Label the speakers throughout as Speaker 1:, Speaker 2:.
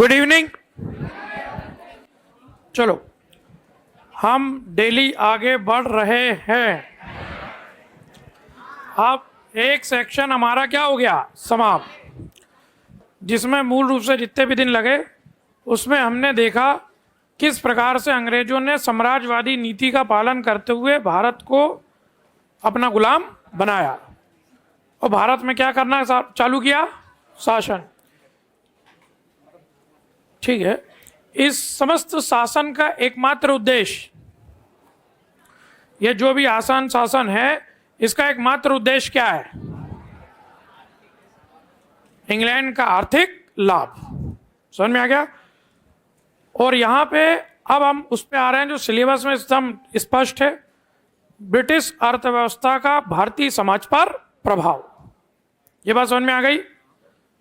Speaker 1: Good evening. चलो, हम daily आगे बढ़ रहे हैं। अब एक सेक्शन हमारा क्या हो गया, समाप्त, जिसमें मूल रूप से जितने भी दिन लगे उसमें हमने देखा किस प्रकार से अंग्रेजों ने साम्राज्यवादी नीति का पालन करते हुए भारत को अपना गुलाम बनाया और भारत में क्या करना चालू किया, शासन। ठीक है, इस समस्त शासन का एकमात्र उद्देश्य, ये जो भी आसान शासन है इसका एकमात्र उद्देश्य क्या है, इंग्लैंड का आर्थिक लाभ। समझ में आ गया। और यहां पे अब हम उस पे आ रहे हैं जो सिलेबस में एकदम स्पष्ट है, ब्रिटिश अर्थव्यवस्था का भारतीय समाज पर प्रभाव। ये बात समझ में आ गई।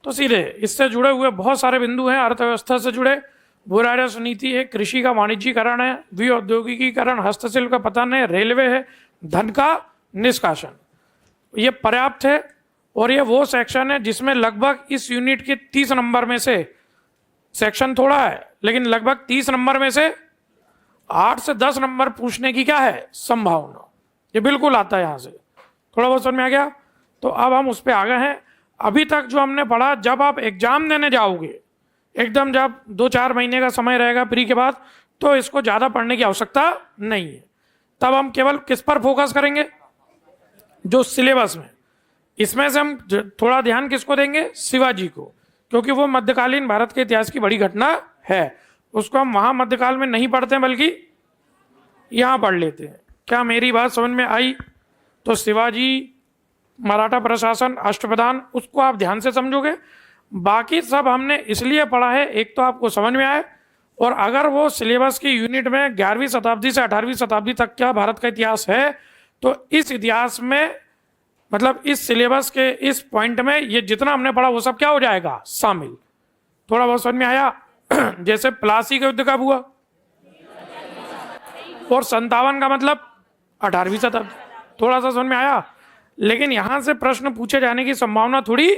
Speaker 1: तो सीधे इससे जुड़े हुए बहुत सारे बिंदु हैं अर्थव्यवस्था से जुड़े। भू राजस्व नीति है, कृषि का वाणिज्यीकरण है, विऔद्योगिकीकरण, हस्तशिल्प का पतन है, रेलवे है, धन का निष्कासन। ये पर्याप्त है। और ये वो सेक्शन है जिसमें लगभग इस यूनिट के 30 नंबर में से, सेक्शन थोड़ा है लेकिन लगभग 30 नंबर में से 8 से 10 नंबर पूछने की क्या है, संभावना। ये बिल्कुल आता है यहाँ से। थोड़ा बहुत समझ में आ गया। तो अब हम उस पर आ गए हैं। अभी तक जो हमने पढ़ा, जब आप एग्जाम देने जाओगे, एकदम जब 2-4 महीने का समय रहेगा प्री के बाद, तो इसको ज़्यादा पढ़ने की आवश्यकता नहीं है। तब हम केवल किस पर फोकस करेंगे, जो सिलेबस में। इसमें से हम थोड़ा ध्यान किसको देंगे, शिवाजी को, क्योंकि वो मध्यकालीन भारत के इतिहास की बड़ी घटना है। उसको हम वहाँ मध्यकाल में नहीं पढ़ते हैं बल्कि यहाँ पढ़ लेते हैं। क्या मेरी बात समझ में आई? तो शिवाजी, मराठा प्रशासन, अष्टप्रधान, उसको आप ध्यान से समझोगे। बाकी सब हमने इसलिए पढ़ा है, एक तो आपको समझ में आए, और अगर वो सिलेबस की यूनिट में 11वीं शताब्दी से 18वीं शताब्दी तक क्या भारत का इतिहास है, तो इस इतिहास में, मतलब इस सिलेबस के इस पॉइंट में ये जितना हमने पढ़ा वो सब क्या हो जाएगा, शामिल। थोड़ा बहुत समझ में आया? जैसे प्लासी का युद्ध कब हुआ, और 57 का मतलब 18वीं शताब्दी। थोड़ा सा समझ में आया। लेकिन यहां से प्रश्न पूछे जाने की संभावना थोड़ी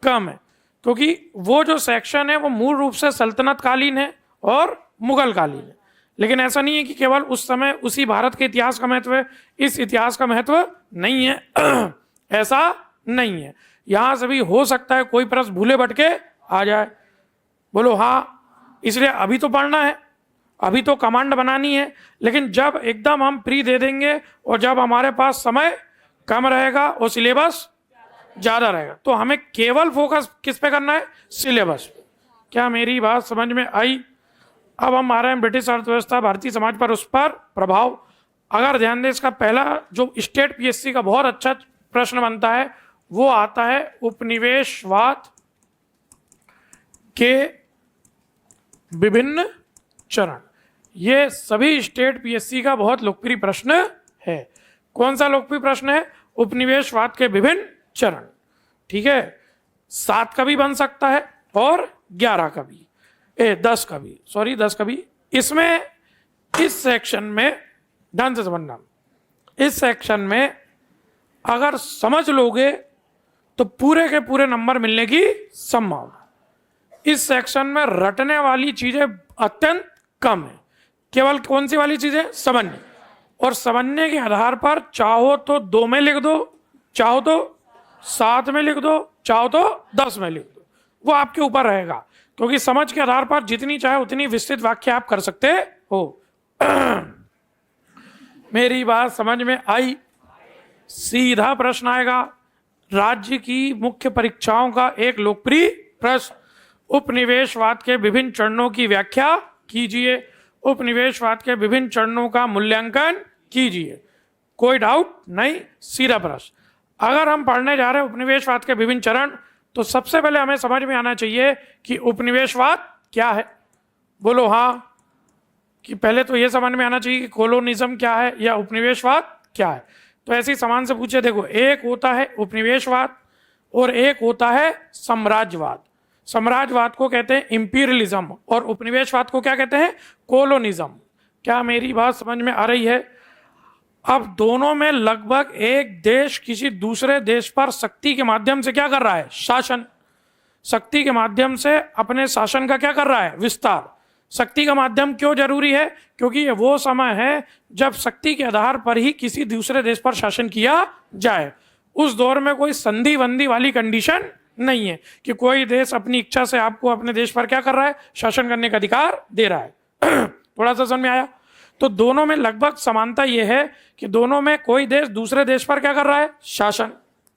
Speaker 1: कम है, क्योंकि वो जो सेक्शन है वो मूल रूप से सल्तनत कालीन है और मुगल कालीन है। लेकिन ऐसा नहीं है कि केवल उस समय उसी भारत के इतिहास का महत्व है, इस इतिहास का महत्व नहीं है। ऐसा नहीं है। यहां से भी हो सकता है कोई प्रश्न भूले भटके आ जाए। बोलो हाँ। इसलिए अभी तो पढ़ना है, अभी तो कमांड बनानी है। लेकिन जब एकदम हम प्री दे देंगे और जब हमारे पास समय कम रहेगा और सिलेबस ज्यादा रहेगा, तो हमें केवल फोकस किस पे करना है, सिलेबस पे। क्या मेरी बात समझ में आई? अब हम आ रहे हैं ब्रिटिश अर्थव्यवस्था भारतीय समाज पर, उस पर प्रभाव। अगर ध्यान दें, इसका पहला जो स्टेट पीएससी का बहुत अच्छा प्रश्न बनता है वो आता है उपनिवेशवाद के विभिन्न चरण। ये सभी स्टेट पीएससी का बहुत लोकप्रिय प्रश्न है। कौन सा लोकप्रिय प्रश्न है? उपनिवेशवाद के विभिन्न चरण। ठीक है, 7 का भी बन सकता है और 11 का भी, 10 का भी, सॉरी 10 का भी। इसमें इस सेक्शन में ध्यान से समझना, इस सेक्शन में अगर समझ लोगे तो पूरे के पूरे नंबर मिलने की संभावना। इस सेक्शन में रटने वाली चीजें अत्यंत कम है। केवल कौन सी वाली चीजें, समझने। और समझने के आधार पर चाहो तो 2 में लिख दो, चाहो तो 7 में लिख दो, चाहो तो 10 में लिख दो, वो आपके ऊपर रहेगा। क्योंकि समझ के आधार पर जितनी चाहे उतनी विस्तृत व्याख्या आप कर सकते हो। मेरी बात समझ में आई? सीधा प्रश्न आएगा, राज्य की मुख्य परीक्षाओं का एक लोकप्रिय प्रश्न, उपनिवेशवाद के विभिन्न चरणों की व्याख्या कीजिए, उपनिवेशवाद के विभिन्न चरणों का मूल्यांकन कीजिए। कोई डाउट नहीं, सीधा प्रश्न। अगर हम पढ़ने जा रहे हैं उपनिवेशवाद के विभिन्न चरण, तो सबसे पहले हमें समझ में आना चाहिए कि उपनिवेशवाद क्या है। बोलो हाँ। कि पहले तो यह समझ में आना चाहिए कि कोलोनिज्म क्या है या उपनिवेशवाद क्या है। तो ऐसे ही समान से पूछे, देखो, एक होता है उपनिवेशवाद और एक होता है साम्राज्यवाद। साम्राज्यवाद को कहते हैं इंपीरियलिज्म और उपनिवेशवाद को क्या कहते हैं, कोलोनिज्म। क्या मेरी बात समझ में आ रही है? अब दोनों में लगभग एक देश किसी दूसरे देश पर शक्ति के माध्यम से क्या कर रहा है, शासन। शक्ति के माध्यम से अपने शासन का क्या कर रहा है, विस्तार। शक्ति का माध्यम क्यों जरूरी है, क्योंकि ये वो समय है जब शक्ति के आधार पर ही किसी दूसरे देश पर शासन किया जाए। उस दौर में कोई संधि वंदी वाली कंडीशन नहीं है कि कोई देश अपनी इच्छा से आपको अपने देश पर क्या कर रहा है, शासन करने का अधिकार दे रहा है। थोड़ा सा समझ में आया? तो दोनों में लगभग समानता यह है कि दोनों में कोई देश दूसरे देश पर क्या कर रहा है, शासन।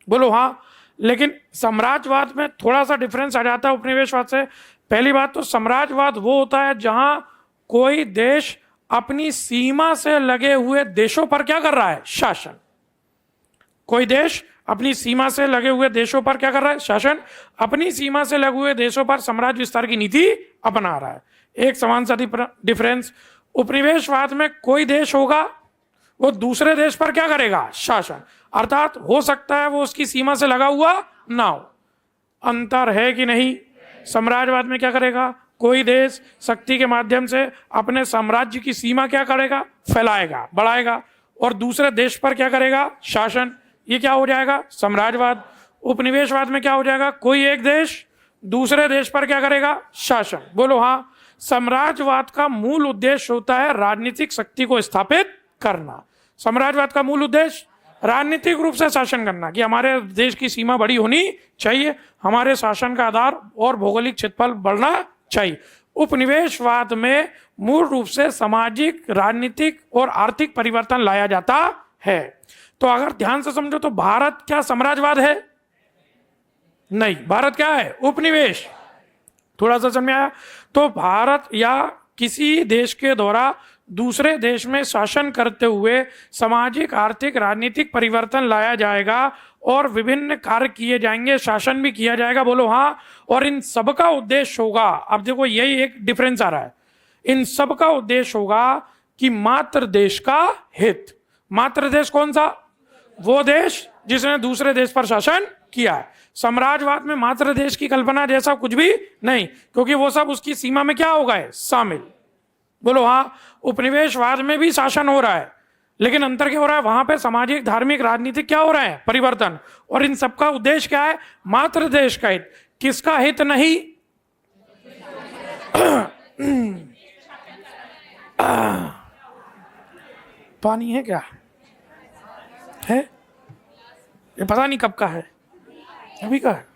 Speaker 1: बोलो हाँ। लेकिन साम्राज्यवाद में थोड़ा सा डिफरेंस आ जाता है उपनिवेशवाद से। पहली बात तो साम्राज्यवाद वो होता है जहां कोई देश अपनी सीमा से लगे हुए देशों पर क्या कर रहा है, शासन। कोई देश अपनी सीमा से लगे हुए देशों पर क्या कर रहा है, शासन। अपनी सीमा से लगे हुए देशों पर साम्राज्य विस्तार की नीति अपना रहा है। एक समान सा डिफरेंस, उपनिवेशवाद में कोई देश होगा वो दूसरे देश पर क्या करेगा, शासन। अर्थात हो सकता है वो उसकी सीमा से लगा हुआ ना हो। अंतर है कि नहीं? साम्राज्यवाद में क्या करेगा, कोई देश शक्ति के माध्यम से अपने साम्राज्य की सीमा क्या करेगा, फैलाएगा, बढ़ाएगा, और दूसरे देश पर क्या करेगा, शासन। ये क्या हो जाएगा, साम्राज्यवाद। उपनिवेशवाद में क्या हो जाएगा, कोई एक देश दूसरे देश पर क्या करेगा, शासन। बोलो हाँ। साम्राज्यवाद का मूल उद्देश्य होता है राजनीतिक शक्ति को स्थापित करना। साम्राज्यवाद का मूल उद्देश्य राजनीतिक रूप से शासन करना, कि हमारे देश की सीमा बड़ी होनी चाहिए, हमारे शासन का आधार और भौगोलिक क्षेत्रफल बढ़ना चाहिए। उपनिवेशवाद में मूल रूप से सामाजिक, राजनीतिक और आर्थिक परिवर्तन लाया जाता है। तो अगर ध्यान से समझो तो भारत क्या साम्राज्यवाद है? नहीं, भारत क्या है, उपनिवेश। थोड़ा सा समझ में आया? तो भारत या किसी देश के द्वारा दूसरे देश में शासन करते हुए सामाजिक, आर्थिक, राजनीतिक परिवर्तन लाया जाएगा और विभिन्न कार्य किए जाएंगे, शासन भी किया जाएगा। बोलो हाँ। और इन सब का उद्देश्य होगा, अब देखो यही एक डिफरेंस आ रहा है, इन सब का उद्देश्य होगा कि मात्र देश का हित। मात्र देश कौन सा? वो देश जिसने दूसरे देश पर शासन किया है। साम्राज्यवाद में मात्र देश की कल्पना जैसा कुछ भी नहीं, क्योंकि वो सब उसकी सीमा में क्या होगा, है शामिल। बोलो हाँ। उपनिवेशवाद में भी शासन हो रहा है, लेकिन अंतर क्या हो रहा है, वहां पे सामाजिक, धार्मिक, राजनीतिक क्या हो रहा है, परिवर्तन। और इन सबका उद्देश्य क्या है, मात्र देश का हित। किसका हित नहीं? पानी है क्या है? ये पता नहीं कब का है, अभी का है।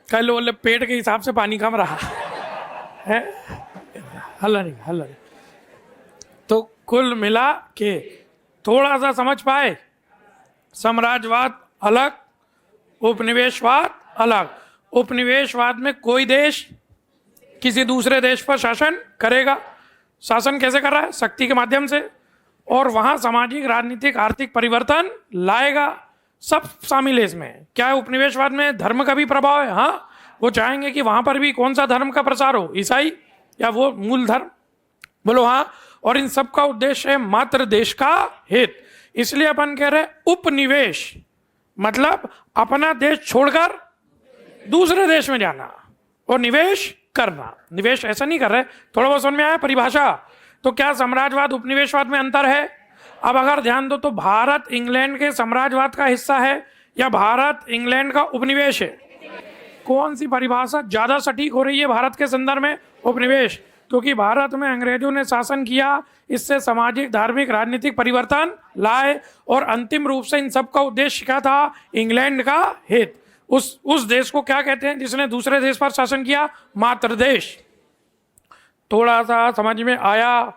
Speaker 1: कल बोले पेट के हिसाब से पानी कम रहा है, हल्ला नहीं। तो कुल मिला के थोड़ा सा समझ पाए, साम्राज्यवाद अलग, उपनिवेशवाद अलग। उपनिवेशवाद में कोई देश किसी दूसरे देश पर शासन करेगा। शासन कैसे कर रहा है, शक्ति के माध्यम से, और वहां सामाजिक, राजनीतिक, आर्थिक परिवर्तन लाएगा। सब शामिल है इसमें। क्या है, उपनिवेशवाद में धर्म का भी प्रभाव है। हाँ, वो चाहेंगे कि वहां पर भी कौन सा धर्म का प्रसार हो, ईसाई या वो मूल धर्म। बोलो हाँ। और इन सब का उद्देश्य है मात्र देश का हित। इसलिए अपन कह रहे उपनिवेश मतलब अपना देश छोड़कर दूसरे देश में जाना और निवेश करना। निवेश ऐसा नहीं कर रहे, थोड़ा बहुत समझ में आया परिभाषा? तो क्या साम्राज्यवाद उपनिवेशवाद में अंतर है? अब अगर ध्यान दो तो भारत इंग्लैंड के साम्राज्यवाद का हिस्सा है या भारत इंग्लैंड का उपनिवेश है? कौन सी परिभाषा ज्यादा सटीक हो रही है भारत के संदर्भ में? उपनिवेश। क्योंकि भारत में अंग्रेजों ने शासन किया, इससे सामाजिक, धार्मिक, राजनीतिक परिवर्तन लाए, और अंतिम रूप से इन सब का उद्देश्य क्या था, इंग्लैंड का हित। उस देश को क्या कहते हैं जिसने दूसरे देश पर शासन किया? मात्र देश। थोड़ा सा समझ में आया?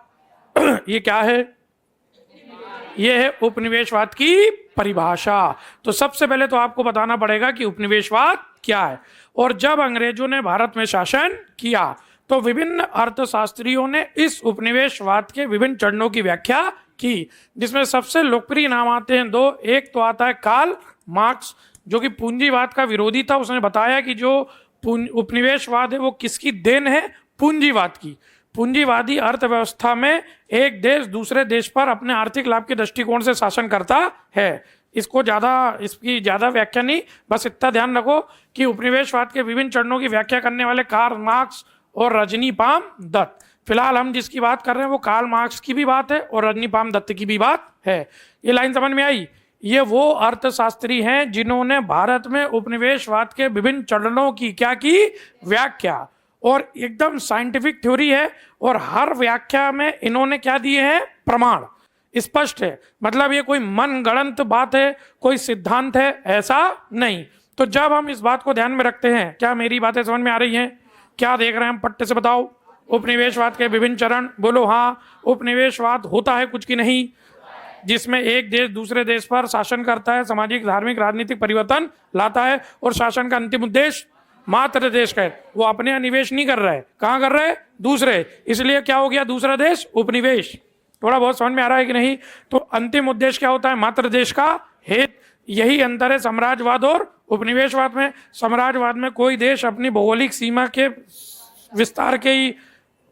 Speaker 1: ये क्या है? ये है उपनिवेशवाद की परिभाषा। तो सबसे पहले तो आपको बताना पड़ेगा कि उपनिवेशवाद क्या है। और जब अंग्रेजों ने भारत में शासन किया तो विभिन्न अर्थशास्त्रियों ने इस उपनिवेशवाद के विभिन्न चरणों की व्याख्या की, जिसमें सबसे लोकप्रिय नाम आते हैं दो। एक तो आता है कार्ल मार्क्स, जो कि पूंजीवाद का विरोधी था। उसने बताया कि जो उपनिवेशवाद है वो किसकी देन है? पूंजीवाद की। पूंजीवादी अर्थव्यवस्था में एक देश दूसरे देश पर अपने आर्थिक लाभ के दृष्टिकोण से शासन करता है। इसकी ज्यादा व्याख्या नहीं, बस इतना ध्यान रखो कि उपनिवेशवाद के विभिन्न चरणों की व्याख्या करने वाले कार्ल मार्क्स और रजनीपाम दत्त। फिलहाल हम जिसकी बात कर रहे हैं वो कार्ल मार्क्स की भी बात है और रजनीपाम दत्त की भी बात है। ये लाइन समझ में आई? ये वो अर्थशास्त्री हैं जिन्होंने भारत में उपनिवेशवाद के विभिन्न चरणों की क्या की व्याख्या, और एकदम साइंटिफिक थ्योरी है, और हर व्याख्या में इन्होंने क्या दिए हैं? प्रमाण। स्पष्ट है, मतलब ये कोई मनगढ़ंत बात है, कोई सिद्धांत है, ऐसा नहीं। तो जब हम इस बात को ध्यान में रखते हैं, क्या मेरी बातें समझ में आ रही हैं? क्या देख रहे हैं हम पट्टे से? बताओ। उपनिवेशवाद के विभिन्न चरण, बोलो हाँ। उपनिवेशवाद होता है कुछ की नहीं, जिसमें एक देश दूसरे देश पर शासन करता है, सामाजिक धार्मिक राजनीतिक परिवर्तन लाता है, और शासन का अंतिम उद्देश्य मात्र देश का है। वो अपने यहाँ निवेश नहीं कर रहा है, कहाँ कर रहा है? दूसरे। इसलिए क्या हो गया दूसरा देश? उपनिवेश। थोड़ा बहुत समझ में आ रहा है कि नहीं? तो अंतिम उद्देश्य क्या होता है? मात्र देश का हित। यही अंतर है साम्राज्यवाद और उपनिवेशवाद में। साम्राज्यवाद में कोई देश अपनी भौगोलिक सीमा के विस्तार के ही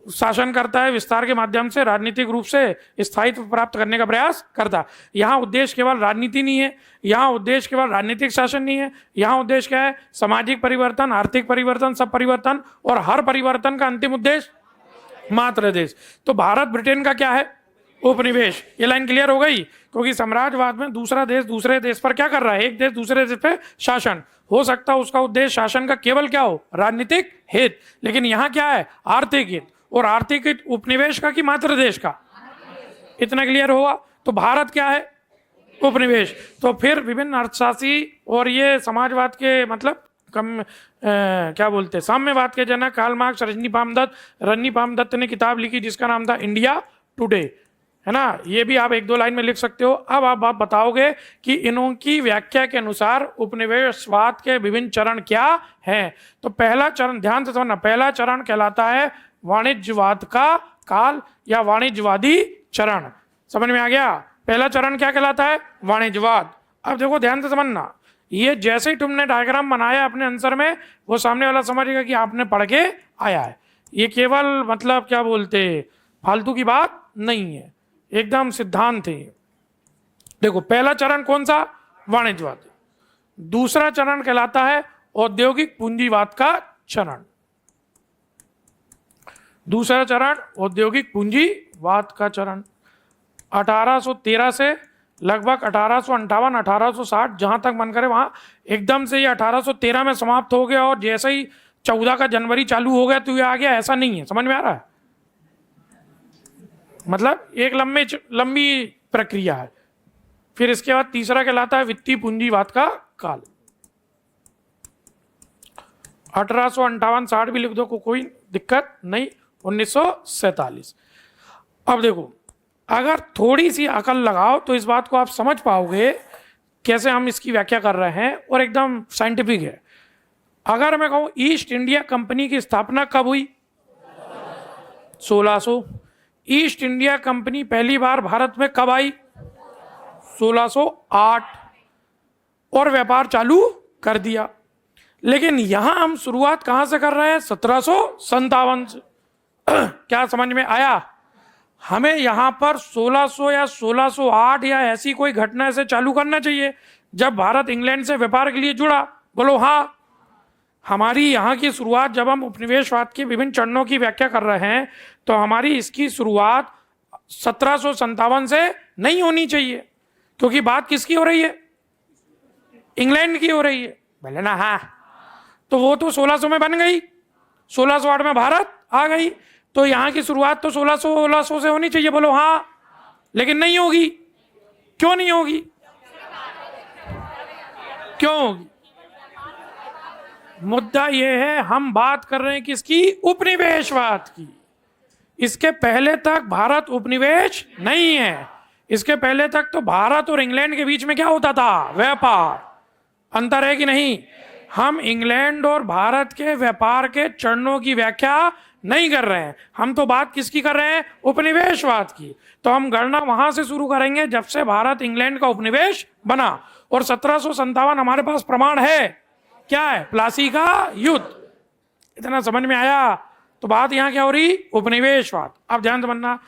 Speaker 1: शासन करता है, विस्तार के माध्यम से राजनीतिक रूप से स्थायित्व प्राप्त करने का प्रयास करता है। यहाँ उद्देश्य केवल राजनीति नहीं है, यहाँ उद्देश्य केवल राजनीतिक शासन नहीं है, यहाँ उद्देश्य क्या है? सामाजिक परिवर्तन, आर्थिक परिवर्तन, सब परिवर्तन, और हर परिवर्तन का अंतिम उद्देश्य मात्र देश। तो भारत ब्रिटेन का क्या है? उपनिवेश। ये लाइन क्लियर हो गई? क्योंकि साम्राज्यवाद में दूसरा देश दूसरे देश पर क्या कर रहा है? एक देश दूसरे देश पे शासन। हो सकता है उसका उद्देश्य शासन का केवल क्या हो? राजनीतिक हित। लेकिन यहाँ क्या है? आर्थिक हित। और आर्थिक हित उपनिवेश का कि मात्र देश का? इतना क्लियर होगा? तो भारत क्या है? उपनिवेश। तो फिर विभिन्न अर्थशास्त्री और ये समाजवाद के मतलब क्या बोलते हैं, साम्यवाद के जनक कार्ल मार्क्स, रजनीपाम दत्त ने किताब लिखी जिसका नाम था इंडिया टुडे, है ना? ये भी आप एक दो लाइन में लिख सकते हो। अब आप बताओगे कि इनकी व्याख्या के अनुसार उपनिवेशवाद के विभिन्न चरण क्या हैं। तो पहला चरण, ध्यान से समझना, पहला चरण कहलाता है वाणिज्यवाद का काल या वाणिज्यवादी चरण। समझ में आ गया? पहला चरण क्या कहलाता है? वाणिज्यवाद। अब देखो ध्यान से समझना, ये जैसे ही तुमने डायग्राम बनाया अपने आंसर में, वो सामने वाला समझेगा कि आपने पढ़ के आया है। ये केवल मतलब क्या बोलते फालतू की बात नहीं है, एकदम सिद्धांत है। देखो पहला चरण कौन सा? वाणिज्यवाद। दूसरा चरण कहलाता है औद्योगिक पूंजीवाद का चरण। दूसरा चरण औद्योगिक पूंजीवाद का चरण 1813 से लगभग 1858 1860, जहां तक मन करे वहां। एकदम से ये 1813 में समाप्त हो गया और जैसे ही 14 का जनवरी चालू हो गया तो ये आ गया, ऐसा नहीं है। समझ में आ रहा है? मतलब एक लंबी प्रक्रिया है। फिर इसके बाद तीसरा कहलाता है वित्तीय पूंजीवाद का काल। 1858-60 भी लिख दो, कोई दिक्कत नहीं। 1947। अब देखो, अगर थोड़ी सी अकल लगाओ तो इस बात को आप समझ पाओगे कैसे हम इसकी व्याख्या कर रहे हैं, और एकदम साइंटिफिक है। अगर मैं कहूं ईस्ट इंडिया कंपनी की स्थापना कब हुई? 1600। ईस्ट इंडिया कंपनी पहली बार भारत में कब आई? 1608। और व्यापार चालू कर दिया। लेकिन यहां हम शुरुआत कहां से कर रहे हैं? 1757 से। क्या समझ में आया? हमें यहां पर 1600 या 1608 या ऐसी कोई घटना से चालू करना चाहिए जब भारत इंग्लैंड से व्यापार के लिए जुड़ा। बोलो हाँ। हमारी यहाँ की शुरुआत, जब हम उपनिवेशवाद के विभिन्न चरणों की व्याख्या कर रहे हैं, तो हमारी इसकी शुरुआत 1757 से नहीं होनी चाहिए, क्योंकि बात किसकी हो रही है? इंग्लैंड की हो रही है। बोले ना हाँ, तो वो तो 1600 में बन गई, 1608 में भारत आ गई, तो यहाँ की शुरुआत तो 1600 से होनी चाहिए। बोलो हाँ। लेकिन नहीं होगी। क्यों नहीं होगी? क्यों होगी? मुद्दा यह है, हम बात कर रहे हैं किसकी? उपनिवेशवाद की। इसके पहले तक भारत उपनिवेश नहीं है। इसके पहले तक तो भारत और इंग्लैंड के बीच में क्या होता था? व्यापार। अंतर है कि नहीं? हम इंग्लैंड और भारत के व्यापार के चरणों की व्याख्या नहीं कर रहे हैं, हम तो बात किसकी कर रहे हैं? उपनिवेशवाद की। तो हम गणना वहां से शुरू करेंगे जब से भारत इंग्लैंड का उपनिवेश बना, और 1757 हमारे पास प्रमाण है। क्या है? प्लासी का युद्ध। इतना समझ में आया? तो बात यहां क्या हो रही? उपनिवेशवाद। अब ध्यान समझना,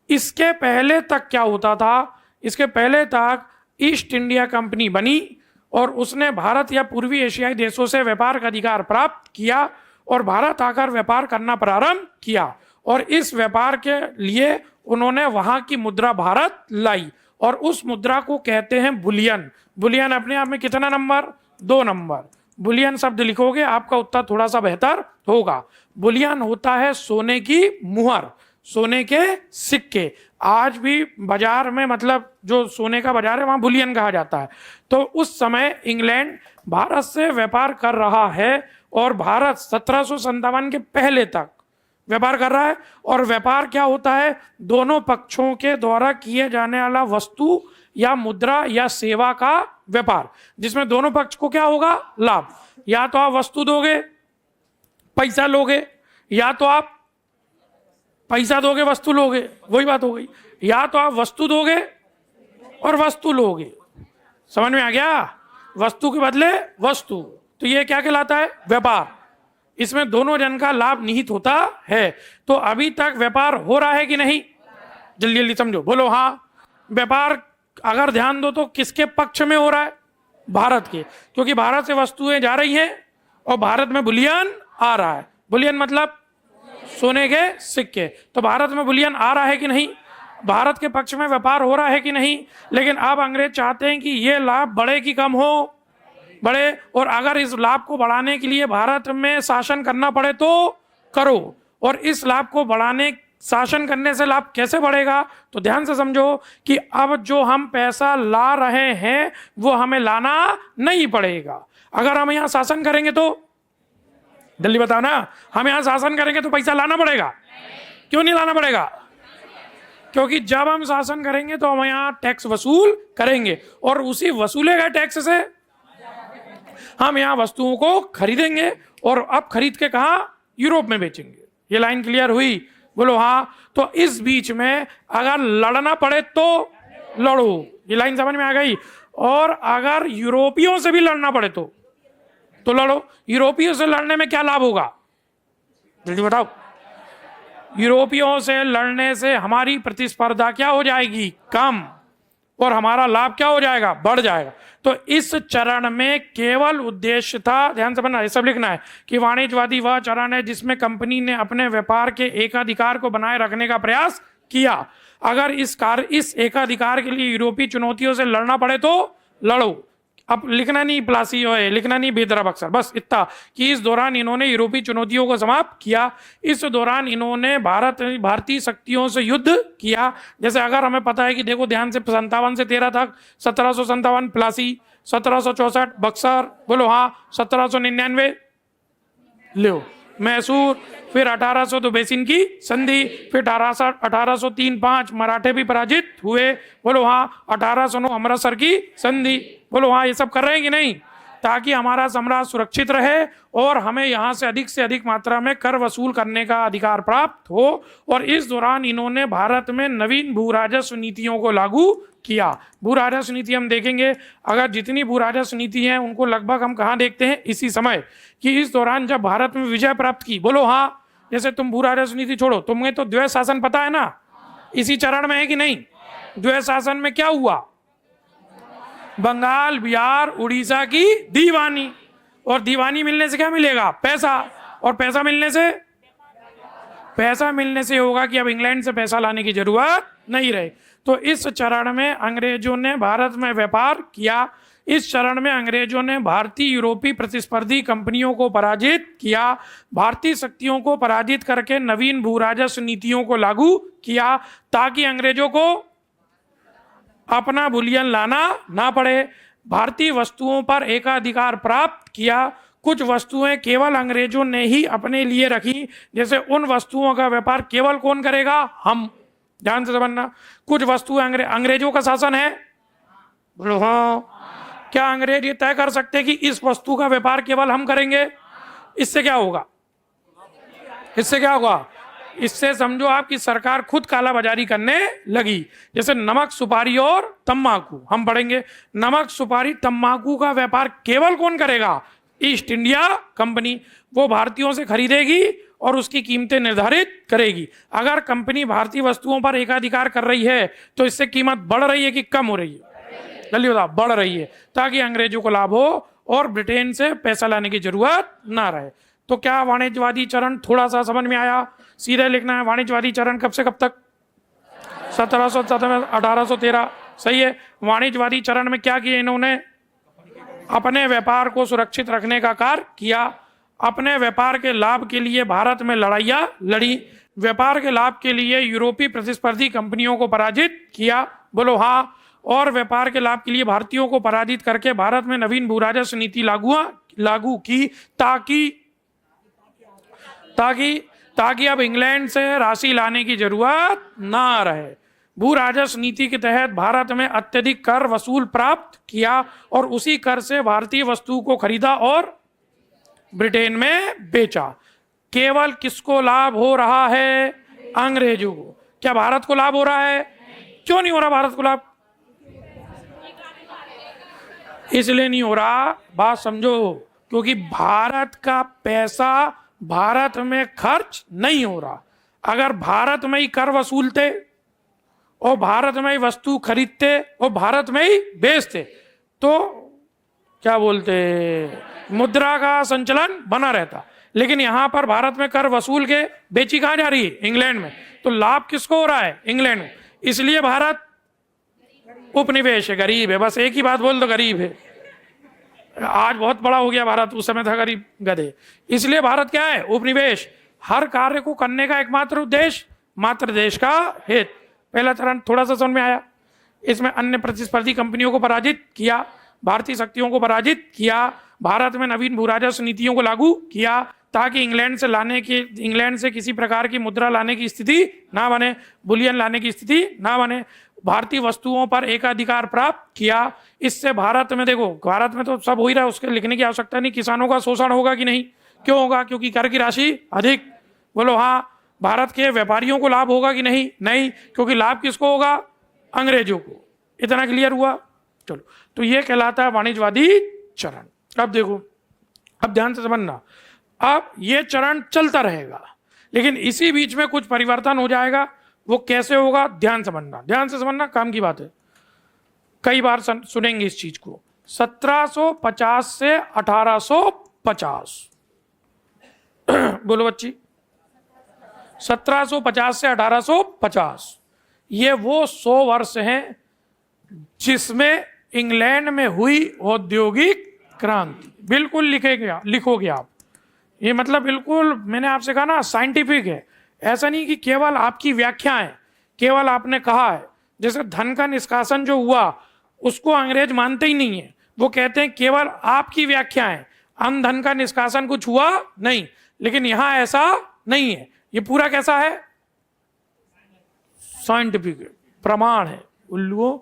Speaker 1: इसके पहले तक क्या होता था? इसके पहले तक ईस्ट इंडिया कंपनी बनी और उसने भारत या पूर्वी एशियाई देशों से व्यापार का अधिकार प्राप्त किया, और भारत आकर व्यापार करना प्रारंभ किया, और इस व्यापार के लिए उन्होंने वहां की मुद्रा भारत लाई, और उस मुद्रा को कहते हैं बुलियन। बुलियन अपने आप में कितना नंबर? 2 नंबर। बुलियन शब्द लिखोगे आपका उत्तर थोड़ा सा बेहतर होगा। बुलियन होता है सोने की मुहर, सोने के सिक्के। आज भी बाजार में, मतलब जो सोने का बाजार है वहां बुलियन कहा जाता है। तो उस समय इंग्लैंड भारत से व्यापार कर रहा है, और भारत 1757 के पहले तक व्यापार कर रहा है। और व्यापार क्या होता है? दोनों पक्षों के द्वारा किए जाने वाला वस्तु या मुद्रा या सेवा का व्यापार, जिसमें दोनों पक्ष को क्या होगा? लाभ। या तो आप वस्तु दोगे, पैसा लोगे, या तो आप पैसा दोगे, वस्तु लोगे, वही बात हो गई। या तो आप वस्तु दोगे और वस्तु लोगे। समझ में आ गया? वस्तु के बदले वस्तु, तो ये क्या कहलाता है? व्यापार। इसमें दोनों जन का लाभ निहित होता है। तो अभी तक व्यापार हो रहा है कि नहीं? जल्दी जल्दी समझो, बोलो हाँ। व्यापार अगर ध्यान दो तो किसके पक्ष में हो रहा है? भारत के, क्योंकि भारत से वस्तुएं जा रही हैं और भारत में बुलियन आ रहा है। बुलियन मतलब सोने के सिक्के। तो भारत में बुलियन आ रहा है कि नहीं? भारत के पक्ष में व्यापार हो रहा है कि नहीं? लेकिन अब अंग्रेज चाहते हैं कि ये लाभ बढ़े कि कम हो? बढ़े। और अगर इस लाभ को बढ़ाने के लिए भारत में शासन करना पड़े तो करो। और इस लाभ को बढ़ाने, शासन करने से लाभ कैसे बढ़ेगा? तो ध्यान से समझो कि अब जो हम पैसा ला रहे हैं वो हमें लाना नहीं पड़ेगा। अगर हम यहाँ शासन करेंगे तो, जल्दी बताओ ना, हम यहाँ शासन करेंगे तो पैसा लाना पड़ेगा? क्यों नहीं लाना पड़ेगा? क्योंकि जब हम शासन करेंगे तो हम यहाँ टैक्स वसूल करेंगे, और उसी वसूले गए टैक्स से हम यहाँ वस्तुओं को खरीदेंगे, और अब खरीद के कहा? यूरोप में बेचेंगे। ये लाइन क्लियर हुई? बोलो हाँ। तो इस बीच में अगर लड़ना पड़े तो लड़ो, ये लाइन समझ में आ गई। और अगर यूरोपियों से भी लड़ना पड़े तो लड़ो। यूरोपियों से लड़ने में क्या लाभ होगा? जल्दी बताओ। यूरोपियों से लड़ने से हमारी प्रतिस्पर्धा क्या हो जाएगी? कम। और हमारा लाभ क्या हो जाएगा? बढ़ जाएगा। तो इस चरण में केवल उद्देश्य था, ध्यान से बनना, ये सब लिखना है, कि वाणिज्यवादी वह चरण है जिसमें कंपनी ने अपने व्यापार के एकाधिकार को बनाए रखने का प्रयास किया। अगर इस एकाधिकार के लिए यूरोपीय चुनौतियों से लड़ना पड़े तो लड़ो। अब लिखना नहीं प्लासी है, लिखना नहीं बेदरब अक्षर, बस इतना कि इस दौरान इन्होंने यूरोपीय चुनौतियों को समाप्त किया। इस दौरान इन्होंने भारतीय शक्तियों से युद्ध किया। जैसे अगर हमें पता है कि देखो ध्यान से 57 से 13 तक 1757 प्लासी, 1764 बक्सर, बोलो हाँ, 1799 लो मैसूर, फिर 1800 तो बेसिन की संधि, फिर 1803-5 मराठे भी पराजित हुए, बोलो हाँ, 1809 अमृतसर की संधि, बोलो हाँ। ये सब कर रहे हैं कि नहीं? ताकि हमारा साम्राज्य सुरक्षित रहे और हमें यहाँ से अधिक मात्रा में कर वसूल करने का अधिकार प्राप्त हो। और इस दौरान इन्होंने भारत में नवीन भू राजस्व नीतियों को लागू किया। भू राजस्व नीति हम देखेंगे, अगर जितनी भू राजस्व नीति है उनको लगभग हम कहाँ देखते हैं? इसी समय, कि इस दौरान जब भारत में विजय प्राप्त की, बोलो हाँ। जैसे तुम भू राजस्व नीति छोड़ो, तुम्हें तो द्वैध शासन पता है ना, इसी चरण में है कि नहीं? द्वैध शासन में क्या हुआ? बंगाल, बिहार, उड़ीसा की दीवानी, और दीवानी मिलने से क्या मिलेगा? पैसा। और पैसा मिलने से होगा कि अब इंग्लैंड से पैसा लाने की जरूरत नहीं रहे। तो इस चरण में अंग्रेजों ने भारत में व्यापार किया। इस चरण में अंग्रेजों ने भारतीय यूरोपीय प्रतिस्पर्धी कंपनियों को पराजित किया। भारतीय शक्तियों को पराजित करके नवीन भू राजस्व नीतियों को लागू किया, ताकि अंग्रेजों को अपना बुलियन लाना ना पड़े। भारतीय वस्तुओं पर एकाधिकार प्राप्त किया। कुछ वस्तुएं केवल अंग्रेजों ने ही अपने लिए रखी, जैसे उन वस्तुओं का व्यापार केवल कौन करेगा? हम। ध्यान से समझना, कुछ वस्तुएं अंग्रेजों का शासन है, बोलो हाँ। क्या अंग्रेज ये तय कर सकते कि इस वस्तु का व्यापार केवल हम करेंगे? इससे क्या होगा? इससे समझो आपकी सरकार खुद काला बाजारी करने लगी। जैसे नमक, सुपारी और तंबाकू हम पढ़ेंगे। नमक, सुपारी, तंबाकू का व्यापार केवल कौन करेगा? East India company. वो भारतीयों से खरीदेगी और उसकी कीमतें निर्धारित करेगी। अगर कंपनी भारतीय वस्तुओं पर एकाधिकार कर रही है तो इससे कीमत बढ़ रही है कि कम हो रही है? जल्दी बताओ। बढ़ रही है, ताकि अंग्रेजों को लाभ हो और ब्रिटेन से पैसा लाने की जरूरत ना रहे। तो क्या वाणिज्यवादी चरण, थोड़ा सा समझ में आया, सीधे लिखना है। वाणिज्यवादी चरण कब से कब तक? 1797 1813, सही है। वाणिज्यवादी चरण में क्या किया इन्होंने? अपने व्यापार को सुरक्षित रखने का कार्य किया, अपने व्यापार के लाभ के लिए भारत में लड़ाइयाँ लड़ी, व्यापार के लाभ के लिए यूरोपीय प्रतिस्पर्धी कंपनियों को पराजित किया, बोलो हाँ, और व्यापार के लाभ के लिए भारतीयों को पराजित करके भारत में नवीन भूराजस्व नीति लागू की ताकि अब इंग्लैंड से राशि लाने की जरूरत ना रहे। भू राजस्व नीति के तहत भारत में अत्यधिक कर वसूल प्राप्त किया और उसी कर से भारतीय वस्तु को खरीदा और ब्रिटेन में बेचा। केवल किसको लाभ हो रहा है? अंग्रेजों को। क्या भारत को लाभ हो रहा है? क्यों नहीं हो रहा भारत को लाभ? इसलिए नहीं हो रहा, बात समझो, क्योंकि भारत का पैसा भारत में खर्च नहीं हो रहा। अगर भारत में ही कर वसूलते और भारत में ही वस्तु खरीदते और भारत में ही बेचते तो क्या बोलते, मुद्रा का संचलन बना रहता। लेकिन यहां पर भारत में कर वसूल के बेची कहां जा रही है? इंग्लैंड में। तो लाभ किसको हो रहा है? इंग्लैंड में। इसलिए भारत उपनिवेश है, गरीब है। बस एक ही बात बोल दो, गरीब है। आज बहुत बड़ा हो गया भारत, उस समय था गरीब गधे। इसलिए भारत क्या है? उपनिवेश। हर कार्य को करने का एकमात्र उद्देश्य मात्र देश का हित। पहला चरण थोड़ा सा समझ में आया। इसमें अन्य प्रतिस्पर्धी कंपनियों को पराजित किया, भारतीय शक्तियों को पराजित किया, भारत में नवीन भूराजस्व नीतियों को लागू किया ताकि इंग्लैंड से किसी प्रकार की मुद्रा लाने की स्थिति ना बने, बुलियन लाने की स्थिति ना बने, भारतीय वस्तुओं पर एकाधिकार प्राप्त किया। इससे भारत में, देखो भारत में तो सब हो ही रहा है, उसके लिखने की आवश्यकता नहीं। किसानों का शोषण होगा कि नहीं? क्यों होगा? क्योंकि कर की राशि अधिक, बोलो हाँ। भारत के व्यापारियों को लाभ होगा कि नहीं? नहीं, क्योंकि लाभ किसको होगा? अंग्रेजों को। इतना क्लियर हुआ? चलो, तो ये कहलाता है वाणिज्यवादी चरण। अब देखो, अब ध्यान से समझना, अब ये चरण चलता रहेगा, लेकिन इसी बीच में कुछ परिवर्तन हो जाएगा। वो कैसे होगा? ध्यान से समझना, काम की बात है। कई बार सुनेंगे इस चीज को। 1750 से 1850 बोलो बच्ची। 1750 से 1850 ये वो 100 वर्ष हैं जिसमें इंग्लैंड में हुई औद्योगिक क्रांति। बिल्कुल लिखोगे आप। ये मतलब बिल्कुल, मैंने आपसे कहा ना, साइंटिफिक है। ऐसा नहीं कि केवल आपकी व्याख्या है, केवल आपने कहा है। जैसे धन का निष्कासन जो हुआ उसको अंग्रेज मानते ही नहीं है, वो कहते हैं केवल आपकी व्याख्या है, अन धन का निष्कासन कुछ हुआ नहीं। लेकिन यहां ऐसा नहीं है, ये पूरा कैसा है? साइंटिफिक है, प्रमाण है। उल्लुओं,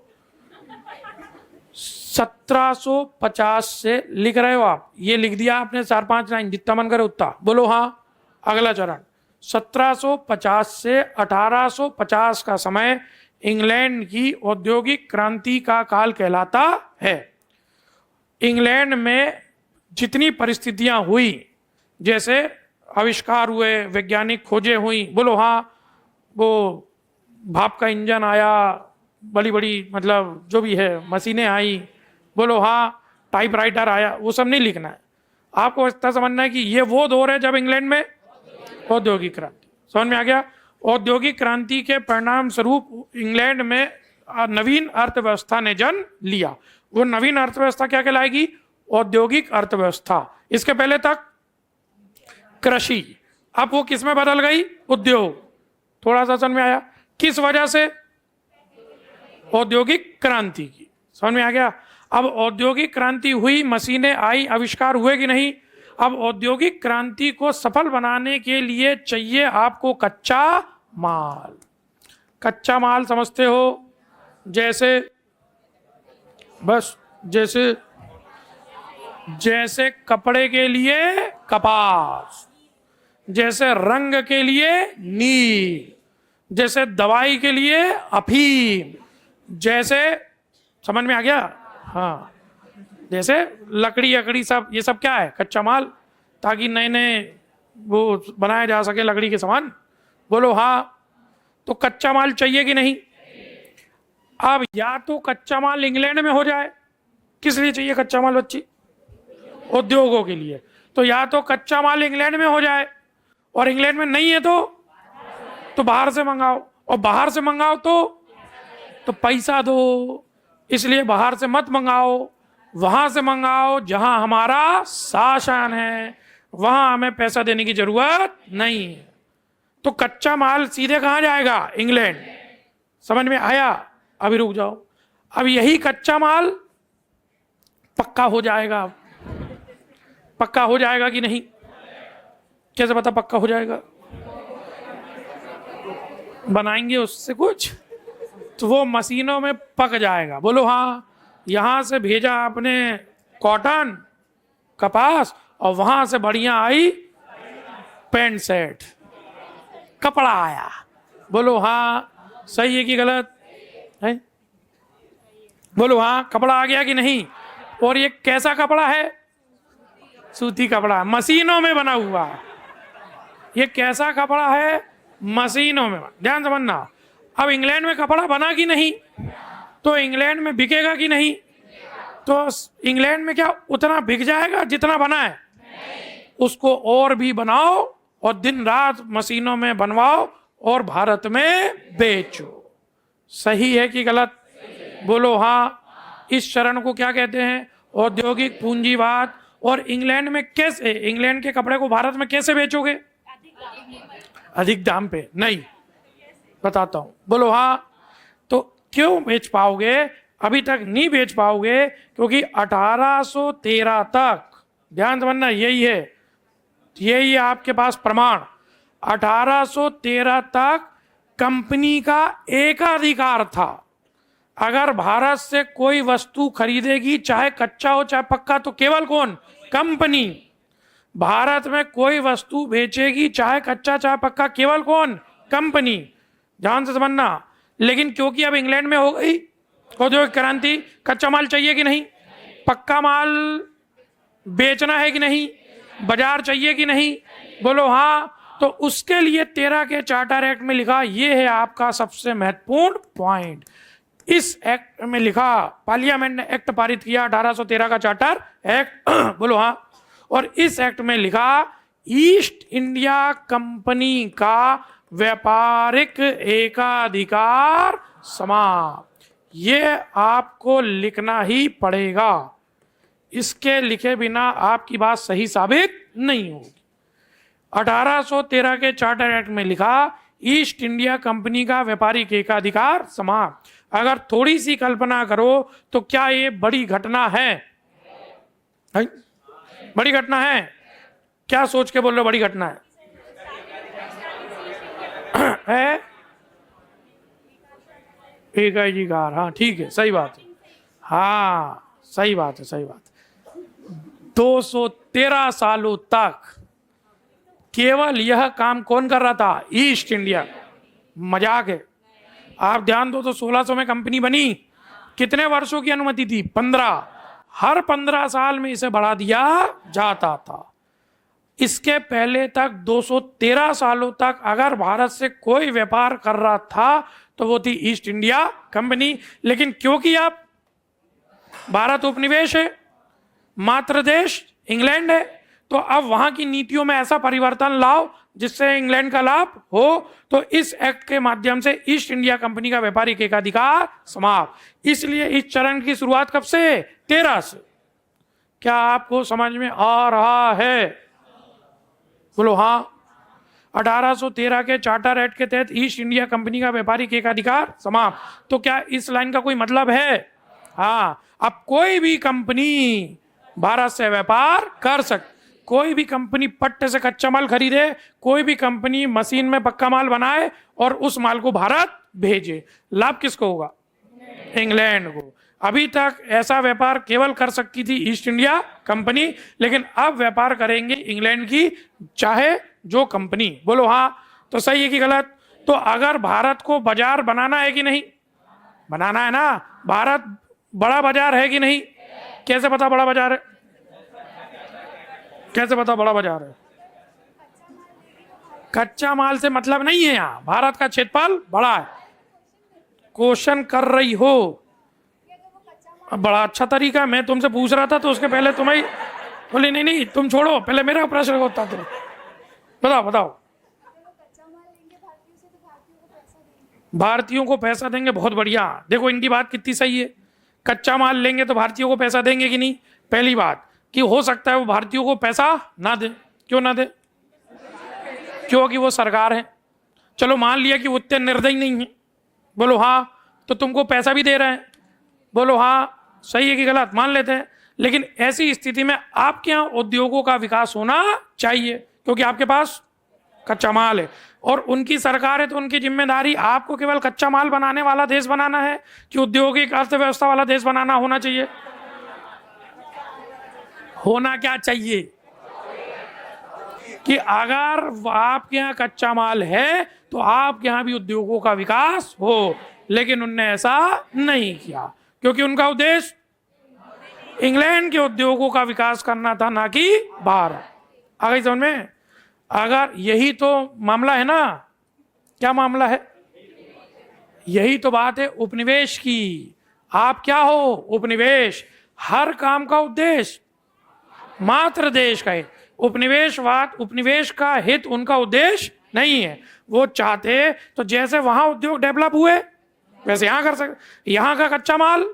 Speaker 1: 1750 से लिख रहे हो आप, ये लिख दिया आपने 4-5 लाइन, जितना मन करे उतना बोलो हाँ। अगला चरण 1750 से 1850 का समय इंग्लैंड की औद्योगिक क्रांति का काल कहलाता है। इंग्लैंड में जितनी परिस्थितियां हुई, जैसे आविष्कार हुए, वैज्ञानिक खोजें हुई, बोलो हाँ, वो भाप का इंजन आया, बड़ी बड़ी मतलब जो भी है मशीनें आई, बोलो हाँ, टाइपराइटर आया, वो सब नहीं लिखना है आपको। इतना समझना है कि ये वो दौर है जब इंग्लैंड में औद्योगिक क्रांति। समझ में आ गया? औद्योगिक क्रांति के परिणाम स्वरूप इंग्लैंड में नवीन अर्थव्यवस्था ने जन्म लिया। वो नवीन अर्थव्यवस्था क्या कहलाएगी? औद्योगिक अर्थव्यवस्था। इसके पहले तक कृषि, अब वो किस में बदल गई? उद्योग। थोड़ा सा समझ में आया? किस वजह से? औद्योगिक क्रांति की। समझ में आ गया? अब औद्योगिक क्रांति हुई, मशीनें आई, आविष्कार हुए कि नहीं? अब औद्योगिक क्रांति को सफल बनाने के लिए चाहिए आपको कच्चा माल। कच्चा माल समझते हो? जैसे बस जैसे कपड़े के लिए कपास, जैसे रंग के लिए नील, जैसे दवाई के लिए अफीम, जैसे, समझ में आ गया? हाँ, जैसे लकड़ी सब, ये सब क्या है? कच्चा माल, ताकि नए नए वो बनाया जा सके लकड़ी के सामान। बोलो हाँ। तो कच्चा माल चाहिए कि नहीं? अब या तो कच्चा माल इंग्लैंड में हो जाए। किस लिए चाहिए कच्चा माल बच्ची? उद्योगों के लिए। तो या तो कच्चा माल इंग्लैंड में हो जाए, और इंग्लैंड में नहीं है तो बाहर से मंगाओ, और बाहर से मंगाओ तो पैसा दो। इसलिए बाहर से मत मंगाओ, वहां से मंगाओ जहां हमारा शासन है, वहां हमें पैसा देने की जरूरत नहीं है। तो कच्चा माल सीधे कहां जाएगा? इंग्लैंड। समझ में आया? अभी रुक जाओ। अब यही कच्चा माल पक्का हो जाएगा। पक्का हो जाएगा कि नहीं? कैसे पता पक्का हो जाएगा? बनाएंगे उससे कुछ तो वो मशीनों में पक जाएगा। बोलो हाँ। यहां से भेजा आपने कॉटन कपास, और वहां से बढ़िया आई पैंट शर्ट, कपड़ा आया। बोलो हाँ, सही है कि गलत है? बोलो हाँ, कपड़ा आ गया कि नहीं? और ये कैसा कपड़ा है? सूती कपड़ा, मशीनों में बना हुआ। ये कैसा कपड़ा है? मशीनों में। ध्यान समझना। अब इंग्लैंड में कपड़ा बना कि नहीं, तो इंग्लैंड में बिकेगा कि नहीं? तो इंग्लैंड में क्या उतना बिक जाएगा जितना बना है? उसको और भी बनाओ, और दिन रात मशीनों में बनवाओ, और भारत में बेचो। सही है कि गलत? बोलो हाँ। इस चरण को क्या कहते हैं? औद्योगिक पूंजीवाद। और इंग्लैंड में कैसे, इंग्लैंड के कपड़े को भारत में कैसे बेचोगे? अधिक दाम पे? नहीं, बताता हूं। बोलो हाँ। तो क्यों बेच पाओगे? अभी तक नहीं बेच पाओगे क्योंकि 1813 तक, ध्यान समझना, यही है आपके पास प्रमाण। 1813 तक कंपनी का एकाधिकार था। अगर भारत से कोई वस्तु खरीदेगी, चाहे कच्चा हो चाहे पक्का, तो केवल कौन? कंपनी। भारत में कोई वस्तु बेचेगी, चाहे कच्चा चाहे पक्का, केवल कौन? कंपनी। ध्यान से समझना। लेकिन क्योंकि अब इंग्लैंड में हो गई औद्योगिक क्रांति, कच्चा माल चाहिए कि नहीं? पक्का माल बेचना है कि नहीं? बाजार चाहिए कि नहीं? बोलो हाँ। तो उसके लिए 13 के चार्टर एक्ट में लिखा, ये है आपका सबसे महत्वपूर्ण पॉइंट। इस एक्ट में लिखा, पार्लियामेंट ने एक्ट पारित किया 1813 का चार्टर एक्ट। बोलो हाँ। और इस एक्ट में लिखा, ईस्ट इंडिया कंपनी का व्यापारिक एकाधिकार समाप्त। ये आपको लिखना ही पड़ेगा। इसके लिखे बिना आपकी बात सही साबित नहीं होगी। 1813 के चार्टर एक्ट में लिखा, ईस्ट इंडिया कंपनी का व्यापारिक एकाधिकार समाप्त। अगर थोड़ी सी कल्पना करो तो क्या ये बड़ी घटना है? बड़ी घटना है? क्या सोच के बोल रहे हो बड़ी घटना है? है एकाधिकार। हाँ ठीक है, सही बात है। हाँ सही बात है, सही बात है। 213 सालों तक केवल यह काम कौन कर रहा था? East India. मजाक है। आप ध्यान दो तो 1600 में कंपनी बनी। कितने वर्षों की अनुमति थी? 15। हर 15 साल में इसे बढ़ा दिया जाता था। इसके पहले तक 213 सालों तक अगर भारत से कोई व्यापार कर रहा था तो वो थी ईस्ट इंडिया कंपनी। लेकिन क्योंकि अब भारत उपनिवेश है, मातृ देश इंग्लैंड है, तो अब वहां की नीतियों में ऐसा परिवर्तन लाओ जिससे इंग्लैंड का लाभ हो। तो इस एक्ट के माध्यम से ईस्ट इंडिया कंपनी का व्यापारिक एकाधिकार समाप्त। इसलिए इस चरण की शुरुआत कब से? 13 से। क्या आपको समझ में आ रहा है? बोलो हाँ। 1813 के चार्टर एक्ट के तहत ईस्ट इंडिया कंपनी का व्यापारिक एकाधिकार समाप्त। तो क्या इस लाइन का कोई मतलब है? हाँ। अब कोई भी कंपनी भारत से व्यापार कर सकती। कोई भी कंपनी पट्टे से कच्चा माल खरीदे, कोई भी कंपनी मशीन में पक्का माल बनाए और उस माल को भारत भेजे। लाभ किसको होगा? इंग्लैंड को। अभी तक ऐसा व्यापार केवल कर सकती थी ईस्ट इंडिया कंपनी, लेकिन अब व्यापार करेंगे इंग्लैंड की चाहे जो कंपनी। बोलो हाँ। तो सही है कि गलत? तो अगर भारत को बाजार बनाना है कि नहीं? बनाना है ना। भारत बड़ा बाजार है कि नहीं? कैसे पता बड़ा बाजार है? कैसे पता बड़ा बाजार है? कच्चा माल से मतलब नहीं है। यहां भारत का क्षेत्रफल बड़ा है। क्वेश्चन कर रही हो, बड़ा अच्छा तरीका। मैं तुमसे पूछ रहा था तो उसके पहले तुम्हें बोले नहीं नहीं तुम छोड़ो, पहले मेरा प्रश्न का उत्तर दो। बताओ बताओ। भारतीयों को पैसा देंगे, बहुत बढ़िया। देखो इनकी बात कितनी सही है। कच्चा माल लेंगे तो भारतीयों को पैसा देंगे कि नहीं? पहली बात कि हो सकता है वो भारतीयों को पैसा ना दे। क्यों ना दे? क्योंकि वो सरकार है। चलो मान लिया कि वो उतने निर्दयी नहीं है, बोलो हाँ, तो तुमको पैसा भी दे रहे हैं, बोलो हाँ, सही है कि गलत, मान लेते हैं। लेकिन ऐसी स्थिति में आपके यहाँ उद्योगों का विकास होना चाहिए, क्योंकि आपके पास कच्चा माल है और उनकी सरकार है, तो उनकी जिम्मेदारी आपको केवल कच्चा माल बनाने वाला देश बनाना है कि औद्योगिक अर्थव्यवस्था वाला देश बनाना होना चाहिए? होना क्या चाहिए कि अगर आपके यहाँ कच्चा माल है तो आपके यहाँ भी उद्योगों का विकास हो। लेकिन उनने ऐसा नहीं किया, क्योंकि उनका उद्देश्य इंग्लैंड के उद्योगों का विकास करना था, ना कि भारत। आ गई समझ में? अगर यही तो मामला है ना, क्या मामला है? यही तो बात है उपनिवेश की। आप क्या हो? उपनिवेश। हर काम का उद्देश्य मात्र देश का है। उपनिवेशवाद, उपनिवेश का हित उनका उद्देश्य नहीं है। वो चाहते तो जैसे वहां उद्योग डेवलप हुए वैसे यहां कर सकते। यहां का कच्चा माल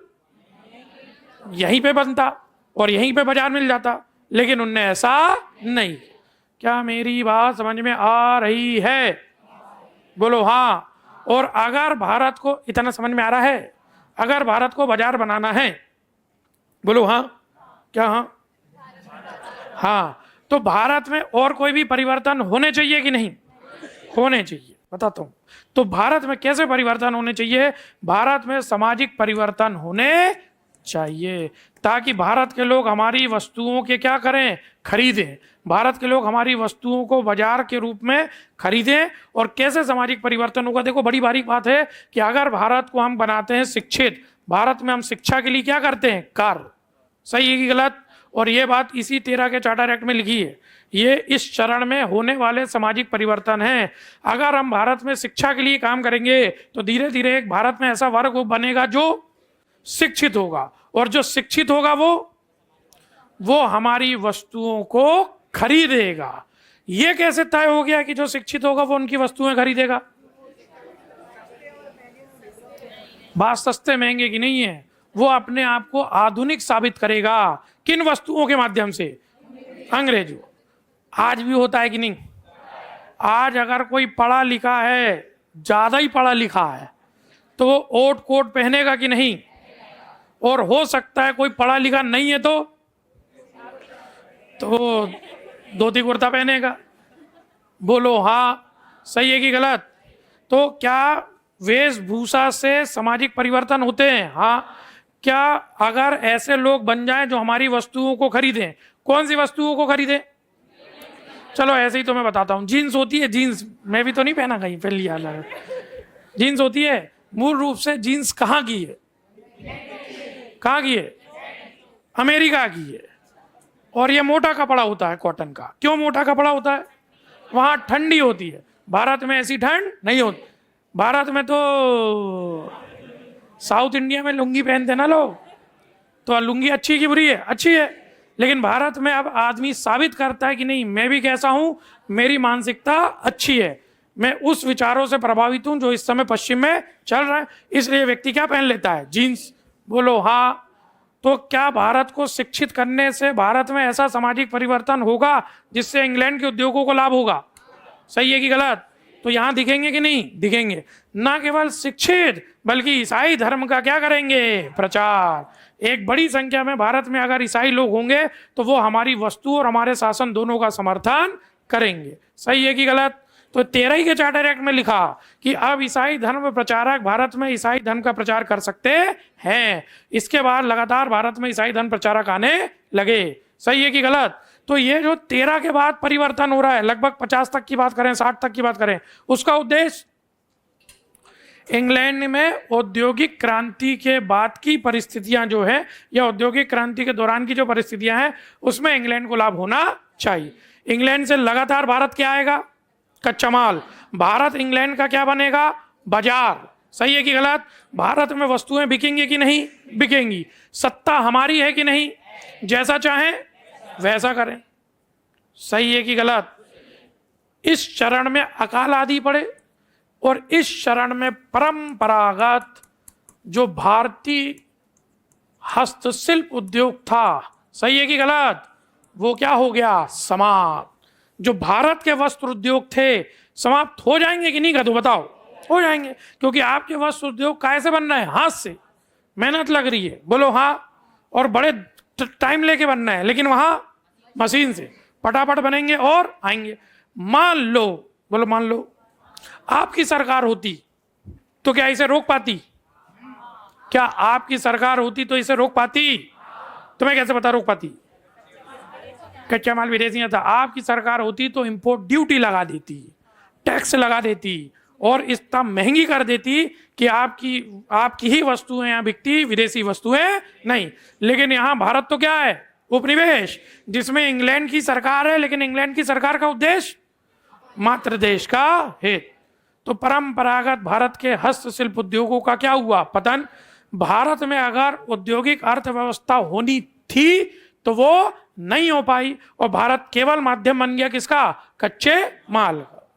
Speaker 1: यहीं पे बनता और यहीं पे बाजार मिल जाता, लेकिन उनने ऐसा नहीं। क्या मेरी बात समझ में आ रही है? बोलो हाँ। और अगर भारत को, इतना समझ में आ रहा है, अगर भारत को बाजार बनाना है, बोलो हाँ। क्या हाँ? हाँ, तो भारत में और कोई भी परिवर्तन होने चाहिए कि नहीं? होने चाहिए। बताता हूं। तो भारत में कैसे परिवर्तन होने चाहिए? भारत में सामाजिक परिवर्तन होने चाहिए, ताकि भारत के लोग हमारी वस्तुओं के क्या करें? खरीदें। भारत के लोग हमारी वस्तुओं को बाजार के रूप में खरीदें। और कैसे सामाजिक परिवर्तन होगा? देखो बड़ी बारीक बात है कि अगर भारत को हम बनाते हैं शिक्षित, भारत में हम शिक्षा के लिए क्या करते हैं? कर। सही है कि गलत? और ये बात इसी 13 के चार्टर एक्ट में लिखी है। ये इस चरण में होने वाले सामाजिक परिवर्तन हैं। अगर हम भारत में शिक्षा के लिए काम करेंगे तो धीरे धीरे एक भारत में ऐसा वर्ग बनेगा जो शिक्षित होगा, और जो शिक्षित होगा वो हमारी वस्तुओं को खरीदेगा। ये कैसे तय हो गया कि जो शिक्षित होगा वो उनकी वस्तुएं खरीदेगा? बात सस्ते महंगे की नहीं है, वो अपने आप को आधुनिक साबित करेगा। किन वस्तुओं के माध्यम से? अंग्रेजों। आज भी होता है कि नहीं? आज अगर कोई पढ़ा लिखा है, ज्यादा ही पढ़ा लिखा है, तो वो ओट कोट पहनेगा कि नहीं? और हो सकता है कोई पढ़ा लिखा नहीं है तो धोती कुर्ता पहनेगा। बोलो हाँ, सही है कि गलत? तो क्या वेशभूषा से सामाजिक परिवर्तन होते हैं? हाँ। क्या अगर ऐसे लोग बन जाएं जो हमारी वस्तुओं को खरीदें? कौन सी वस्तुओं को खरीदें? चलो ऐसे ही तो मैं बताता हूं। जीन्स होती है, जीन्स मैं भी तो नहीं पहना कहीं, पहन लिया। जीन्स होती है, मूल रूप से जीन्स कहाँ की है? कहाँ की है? अमेरिका की है। और ये मोटा कपड़ा होता है, कॉटन का। क्यों मोटा कपड़ा होता है? वहां ठंडी होती है। भारत में ऐसी ठंड नहीं होती। भारत में तो साउथ इंडिया में लुंगी पहनते ना लोग, तो लुंगी अच्छी की बुरी है? अच्छी है। लेकिन भारत में अब आदमी साबित करता है कि नहीं, मैं भी कैसा हूं, मेरी मानसिकता अच्छी है, मैं उस विचारों से प्रभावित हूं जो इस समय पश्चिम में चल रहा है, इसलिए व्यक्ति क्या पहन लेता है? जीन्स। बोलो हाँ। तो क्या भारत को शिक्षित करने से भारत में ऐसा सामाजिक परिवर्तन होगा जिससे इंग्लैंड के उद्योगों को लाभ होगा? सही है कि गलत? तो यहां दिखेंगे कि नहीं? दिखेंगे। ना केवल शिक्षित बल्कि ईसाई धर्म का क्या करेंगे? प्रचार। एक बड़ी संख्या में भारत में अगर ईसाई लोग होंगे तो वो हमारी वस्तु और हमारे शासन दोनों का समर्थन करेंगे। सही है कि गलत? तो 13 के चार्टर एक्ट में लिखा कि अब ईसाई धर्म प्रचारक भारत में ईसाई धर्म का प्रचार कर सकते हैं। इसके बाद लगातार भारत में ईसाई धर्म प्रचारक आने लगे। सही है कि गलत? तो ये जो 13 के बाद परिवर्तन हो रहा है, लगभग 50 तक की बात करें, 60 तक की बात करें, उसका उद्देश्य इंग्लैंड में औद्योगिक क्रांति के बाद की परिस्थितियां जो है, या औद्योगिक क्रांति के दौरान की जो परिस्थितियां हैं, उसमें इंग्लैंड को लाभ होना चाहिए। इंग्लैंड से लगातार भारत क्या आएगा? कच्चा माल। भारत इंग्लैंड का क्या बनेगा? बाजार। सही है कि गलत? भारत में वस्तुएं बिकेंगी कि नहीं? बिकेंगी। सत्ता हमारी है कि नहीं? जैसा चाहे वैसा करें। सही है कि गलत? इस चरण में अकाल आदि पड़े और इस चरण में परंपरागत जो भारतीय हस्तशिल्प उद्योग था, सही है कि गलत, वो क्या हो गया? समाप्त। जो भारत के वस्त्र उद्योग थे समाप्त हो जाएंगे कि नहीं? तो बताओ, हो जाएंगे, क्योंकि आपके वस्त्र उद्योग कैसे बन रहे हैं? हाथ से, मेहनत लग रही है, बोलो हाँ, और बड़े टाइम लेके बनना है, लेकिन वहां मशीन से फटाफट बनेंगे और आएंगे। मान लो, बोलो मान लो आपकी सरकार होती तो क्या इसे रोक पाती? क्या आपकी सरकार होती तो इसे रोक पाती? तुम्हें कैसे पता रोक पाती? कच्चा माल विदेशी था। आपकी सरकार होती तो इंपोर्ट ड्यूटी लगा देती, टैक्स लगा देती और इतना महंगी कर देती कि आपकी ही वस्तुएं यहाँ बिकती, विदेशी वस्तुएं नहीं। लेकिन यहाँ भारत तो क्या है? उपनिवेश, जिसमें इंग्लैंड की सरकार है, लेकिन इंग्लैंड की सरकार का उद्देश्य मात्र देश का हित। तो परंपरागत भारत के हस्तशिल्प उद्योगों का क्या हुआ? पतन। भारत में अगर औद्योगिक अर्थव्यवस्था होनी थी तो वो नहीं हो पाई और भारत केवल माध्यम बन गया किसका? कच्चे माल का।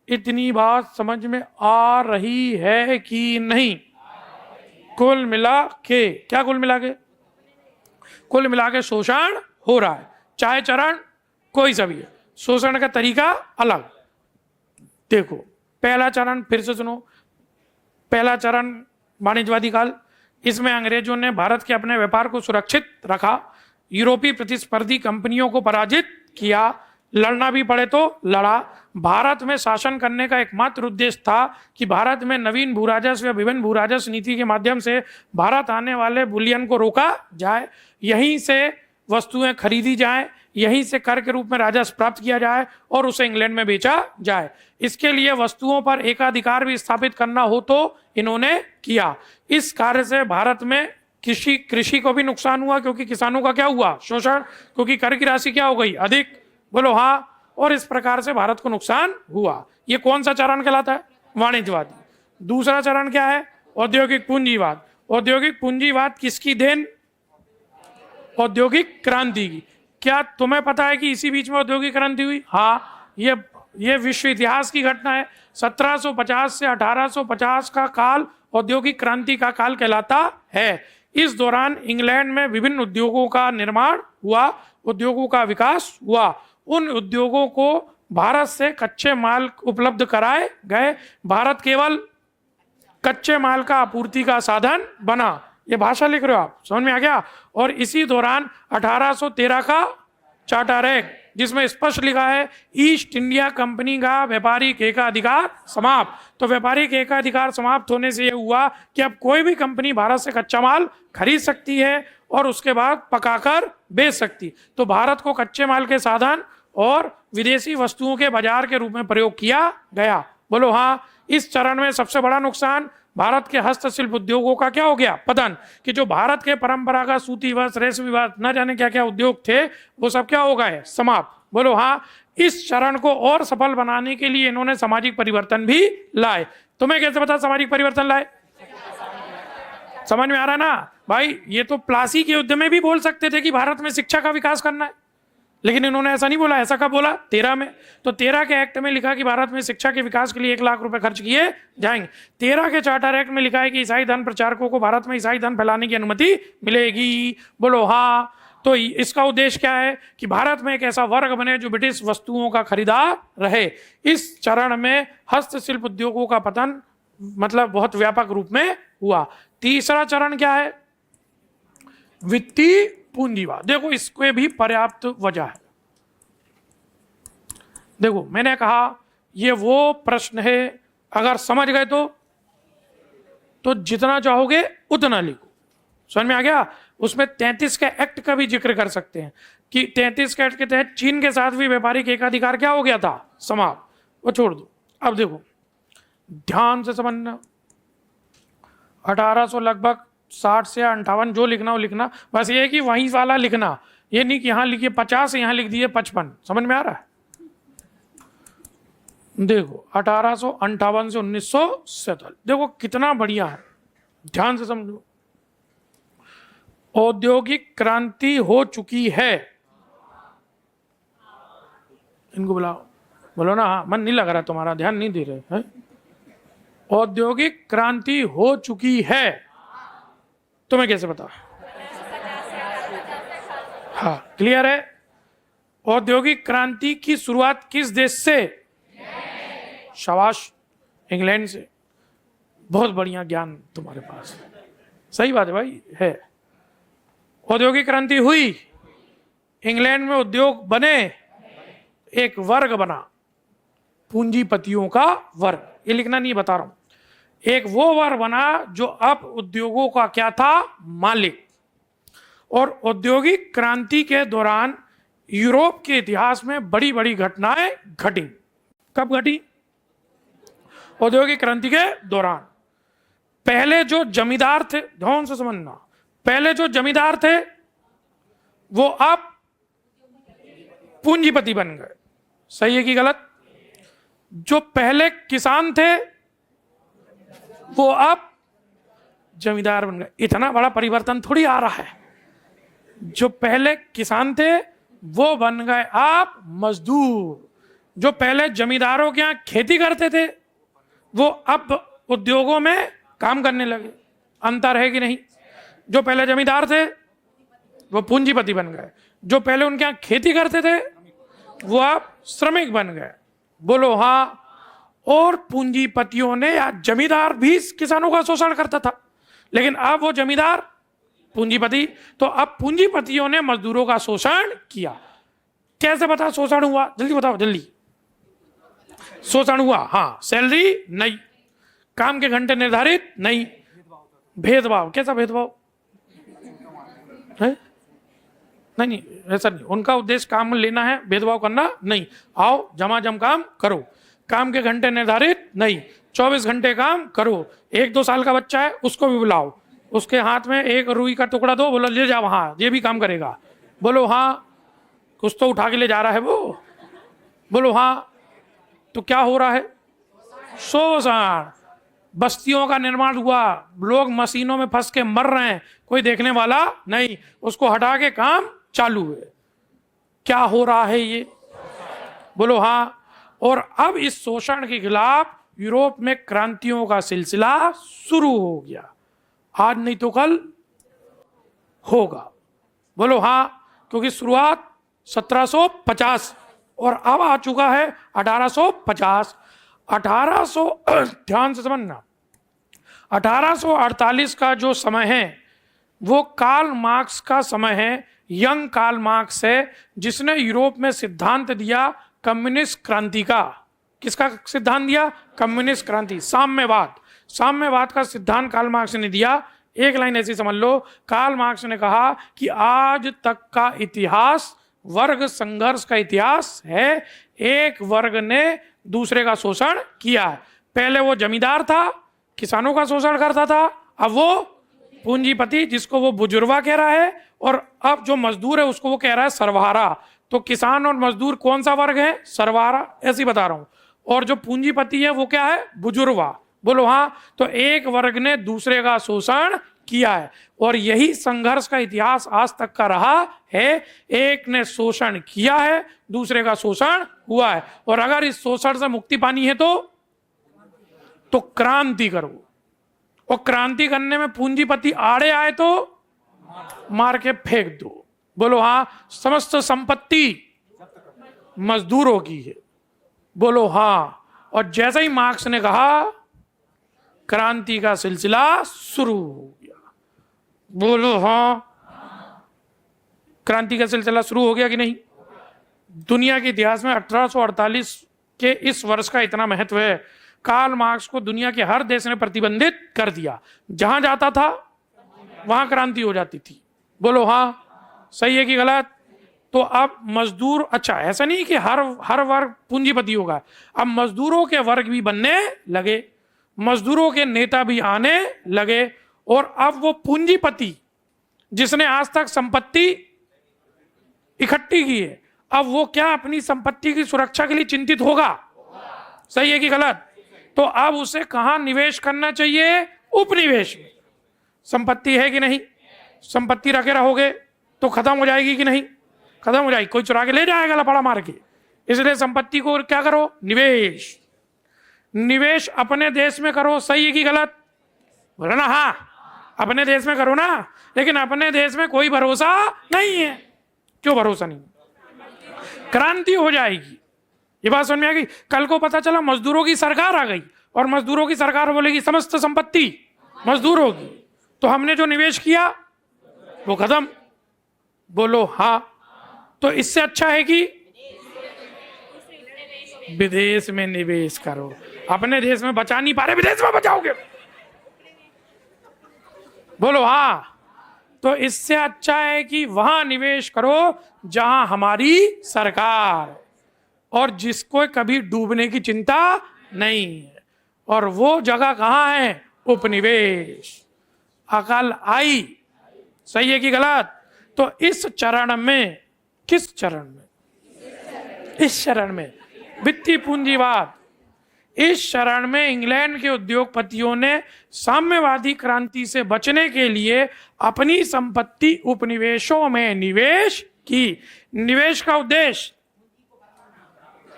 Speaker 1: इतनी बात समझ में आ रही है कि नहीं? कुल मिला के क्या? कुल मिला के शोषण हो रहा है, चाहे चरण कोई सा भी है। शोषण का तरीका अलग। देखो, पहला चरण फिर से सुनो। पहला चरण वाणिज्यवादी काल, इसमें अंग्रेजों ने भारत के अपने व्यापार को सुरक्षित रखा, यूरोपीय प्रतिस्पर्धी कंपनियों को पराजित किया, लड़ना भी पड़े तो लड़ा। भारत में शासन करने का एकमात्र उद्देश्य था कि भारत में नवीन भूराजस्व या विभिन्न भूराजस्व नीति के माध्यम से भारत आने वाले बुलियन को रोका जाए, यहीं से वस्तुएं खरीदी जाए, यहीं से कर के रूप में राजस्व प्राप्त किया जाए और उसे इंग्लैंड में बेचा जाए। इसके लिए वस्तुओं पर एकाधिकार भी स्थापित करना हो तो इन्होंने किया। इस कार्य से भारत में कृषि को भी नुकसान हुआ, क्योंकि किसानों का क्या हुआ? शोषण, क्योंकि कर की राशि क्या हो गई? अधिक, बोलो हाँ। और इस प्रकार से भारत को नुकसान हुआ। ये कौन सा चरण कहलाता है? वाणिज्यवादी। दूसरा चरण क्या है? औद्योगिक पूंजीवाद। औद्योगिक पूंजीवाद किसकी देन? औद्योगिक क्रांति की। क्या तुम्हें पता है कि इसी बीच में औद्योगिक क्रांति हुई? हाँ, ये विश्व इतिहास की घटना है। 1750 से 1850 का काल औद्योगिक क्रांति का काल कहलाता है। इस दौरान इंग्लैंड में विभिन्न उद्योगों का निर्माण हुआ, उद्योगों का विकास हुआ। उन उद्योगों को भारत से कच्चे माल उपलब्ध कराए गए। भारत केवल कच्चे माल का आपूर्ति का साधन बना। ये भाषा लिख रहे हो आप, समझ में आ गया? और इसी दौरान 1813 का चार्टर एक्ट, जिसमें स्पष्ट लिखा है ईस्ट इंडिया कंपनी का व्यापारिक एकाधिकार समाप्त। तो व्यापारिक एकाधिकार समाप्त होने से यह हुआ कि अब कोई भी कंपनी भारत से कच्चा माल खरीद सकती है और उसके बाद पकाकर बेच सकती। तो भारत को कच्चे माल के साधन और विदेशी वस्तुओं के बाजार के रूप में प्रयोग किया गया। बोलो हाँ। इस चरण में सबसे बड़ा नुकसान भारत के हस्तशिल्प उद्योगों का क्या हो गया? पतन। कि जो भारत के परंपरागत सूती वस्त्र, रेशमी वस्त्र, न जाने क्या क्या उद्योग थे, वो सब क्या हो गए? समाप्त। बोलो हाँ। इस चरण को और सफल बनाने के लिए इन्होंने सामाजिक परिवर्तन भी लाए। तुम्हें कैसे पता सामाजिक परिवर्तन लाए? समझ में आ रहा है ना भाई? ये तो प्लासी के युद्ध में भी बोल सकते थे कि भारत में शिक्षा का विकास करना है, लेकिन इन्होंने ऐसा नहीं बोला। ऐसा कब बोला? 13 में। तो 13 के एक्ट में लिखा कि भारत में शिक्षा के विकास के लिए 1 लाख रुपए खर्च किए जाएंगे। 13 के चार्टर एक्ट में लिखा है कि ईसाई धर्म प्रचारकों को भारत में ईसाई धर्म फैलाने की अनुमति मिलेगी। बोलो हाँ। तो इसका उद्देश्य क्या है? कि भारत में एक ऐसा वर्ग बने जो ब्रिटिश वस्तुओं का खरीदार रहे। इस चरण में हस्तशिल्प उद्योगों का पतन मतलब बहुत व्यापक रूप में हुआ। तीसरा चरण क्या है? वित्तीय पूंजीवाद। देखो, इसके भी पर्याप्त वजह है। देखो, मैंने कहा ये वो प्रश्न है, अगर समझ गए तो जितना चाहोगे उतना लिखो। समझ में आ गया? उसमें 33 के एक्ट का भी जिक्र कर सकते हैं कि 33 के एक्ट के तहत चीन के साथ भी व्यापारिक एकाधिकार क्या हो गया था? समाप्त। वो छोड़ दो। अब देखो, ध्यान से समझना। 1800 लगभग 60 से 58 जो लिखना हो लिखना, बस ये है कि वहीं वाला लिखना, ये नहीं कि यहां लिखिए 50 यहां लिख दिए 55। समझ में आ रहा है? देखो, 1858 से 1947, देखो कितना बढ़िया है, ध्यान से समझो। औद्योगिक क्रांति हो चुकी है, इनको बुलाओ। बोलो ना, हाँ, मन नहीं लग रहा तुम्हारा, ध्यान नहीं दे रहे हैं। औद्योगिक क्रांति हो चुकी है, तुम्हें कैसे पता? हाँ, क्लियर है। औद्योगिक क्रांति की शुरुआत किस देश से? शाबाश, इंग्लैंड से। बहुत बढ़िया ज्ञान तुम्हारे पास, सही बात है भाई, है। औद्योगिक क्रांति हुई, इंग्लैंड में उद्योग बने, एक वर्ग बना, पूंजीपतियों का वर्ग। ये लिखना नहीं, बता रहा हूं। एक वो वर्ग बना जो अब उद्योगों का क्या था? मालिक। और औद्योगिक क्रांति के दौरान यूरोप के इतिहास में बड़ी बड़ी घटनाएं घटी। कब घटी? औद्योगिक क्रांति के दौरान। पहले जो जमींदार थे, ध्यान से समझना, पहले जो जमींदार थे वो अब पूंजीपति बन गए। सही है कि गलत? जो पहले किसान थे वो अब जमींदार बन गए। इतना बड़ा परिवर्तन थोड़ी आ रहा है। जो पहले किसान थे वो बन गए आप मजदूर। जो पहले जमींदारों के यहां खेती करते थे वो अब उद्योगों में काम करने लगे। अंतर है कि नहीं? जो पहले जमींदार थे वो पूंजीपति बन गए, जो पहले उनके यहां खेती करते थे वो अब श्रमिक बन गए। बोलो हाँ। और पूंजीपतियों ने या जमींदार भी किसानों का शोषण करता था, लेकिन अब वो जमींदार पूंजीपति, तो अब पूंजीपतियों ने मजदूरों का शोषण किया। कैसे पता शोषण हुआ? जल्दी बताओ, जल्दी। शोषण हुआ, हाँ। सैलरी नहीं, काम के घंटे निर्धारित नहीं, भेदभाव। कैसा भेदभाव है? नहीं, ऐसा नहीं। उनका उद्देश्य काम लेना है, भेदभाव करना नहीं। आओ जमाजम काम करो, काम के घंटे निर्धारित नहीं, 24 घंटे काम करो। 1-2 साल का बच्चा है उसको भी बुलाओ, उसके हाथ में एक रुई का टुकड़ा दो, बोलो ले जा वहां, ये भी काम करेगा। बोलो हाँ। कुछ तो उठा के ले जा रहा है वो। बोलो हाँ। तो क्या हो रहा है? शोषण। बस्तियों का निर्माण हुआ, लोग मशीनों में फंस के मर रहे हैं, कोई देखने वाला नहीं, उसको हटा के काम चालू है। क्या हो रहा है ये? बोलो हाँ। और अब इस शोषण के खिलाफ यूरोप में क्रांतियों का सिलसिला शुरू हो गया। आज नहीं तो कल होगा। बोलो हाँ। क्योंकि शुरुआत 1750 और अब आ चुका है 1850। 1800 ध्यान से समझना, 1848 का जो समय है वो कार्ल मार्क्स का समय है। यंग कार्ल मार्क्स है जिसने यूरोप में सिद्धांत दिया कम्युनिस्ट क्रांति का। किसका सिद्धांत दिया? कम्युनिस्ट क्रांति, साम्यवाद। साम्यवाद का सिद्धांत कार्ल मार्क्स ने दिया। एक लाइन ऐसी समझ लो, कार्ल मार्क्स ने कहा कि आज तक का इतिहास वर्ग संघर्ष का इतिहास है। एक वर्ग ने दूसरे का शोषण किया है। पहले वो जमींदार था, किसानों का शोषण करता था, अब वो पूंजीपति, जिसको वो बुजुर्गा कह रहा है, और अब जो मजदूर है उसको वो कह रहा है सर्वहारा। तो किसान और मजदूर कौन सा वर्ग है? सर्वहारा, ऐसे बता रहा हूं। और जो पूंजीपति है वो क्या है? बुजुर्गा। बोलो हाँ। तो एक वर्ग ने दूसरे का शोषण किया है, और यही संघर्ष का इतिहास आज तक का रहा है। एक ने शोषण किया है, दूसरे का शोषण हुआ है, और अगर इस शोषण से मुक्ति पानी है तो क्रांति करो। और क्रांति करने में पूंजीपति आड़े आए तो मार के फेंक दो। बोलो हाँ। समस्त संपत्ति मजदूरों की है। बोलो हाँ। और जैसे ही मार्क्स ने कहा, क्रांति का सिलसिला शुरू हो गया। बोलो हाँ। क्रांति का सिलसिला शुरू हो गया कि नहीं? दुनिया के इतिहास में 1848 के इस वर्ष का इतना महत्व है। कार्ल मार्क्स को दुनिया के हर देश ने प्रतिबंधित कर दिया। जहां जाता था वहां क्रांति हो जाती थी। बोलो हाँ। सही है कि गलत? तो अब मजदूर, अच्छा ऐसा नहीं कि हर वर्ग पूंजीपति होगा, अब मजदूरों के वर्ग भी बनने लगे, मजदूरों के नेता भी आने लगे। और अब वो पूंजीपति जिसने आज तक संपत्ति इकट्ठी की है, अब वो क्या अपनी संपत्ति की सुरक्षा के लिए चिंतित होगा? सही है कि गलत? तो अब उसे कहां निवेश करना चाहिए? उपनिवेश में। संपत्ति है कि नहीं? संपत्ति रखे रहोगे तो खत्म हो जाएगी कि नहीं? खत्म हो जाएगी। कोई चुरा के ले जाएगा लपड़ा मार के, इसलिए संपत्ति को क्या करो, निवेश। निवेश अपने देश में करो, सही है कि गलत, बोला ना, हाँ अपने देश में करो ना, लेकिन अपने देश में कोई भरोसा नहीं है। क्यों भरोसा नहीं? क्रांति हो जाएगी। ये बात समझ में आ गई? कल को पता चला मजदूरों की सरकार आ गई और मजदूरों की सरकार बोलेगी समस्त संपत्ति मजदूरों की, तो हमने जो निवेश किया वो खत्म। बोलो हाँ। तो इससे अच्छा है कि विदेश में निवेश करो। अपने देश में बचा नहीं पा रहे, विदेश में बचाओगे। बोलो हाँ। तो इससे अच्छा है कि वहां निवेश करो जहां हमारी सरकार और जिसको कभी डूबने की चिंता नहीं है। और वो जगह कहां है? उपनिवेश। अकल आई? सही है कि गलत? तो इस चरण में, किस चरण में? इस चरण में वित्तीय पूंजीवाद। इस चरण में इंग्लैंड के उद्योगपतियों ने साम्यवादी क्रांति से बचने के लिए अपनी संपत्ति उपनिवेशों में निवेश की। निवेश का उद्देश्य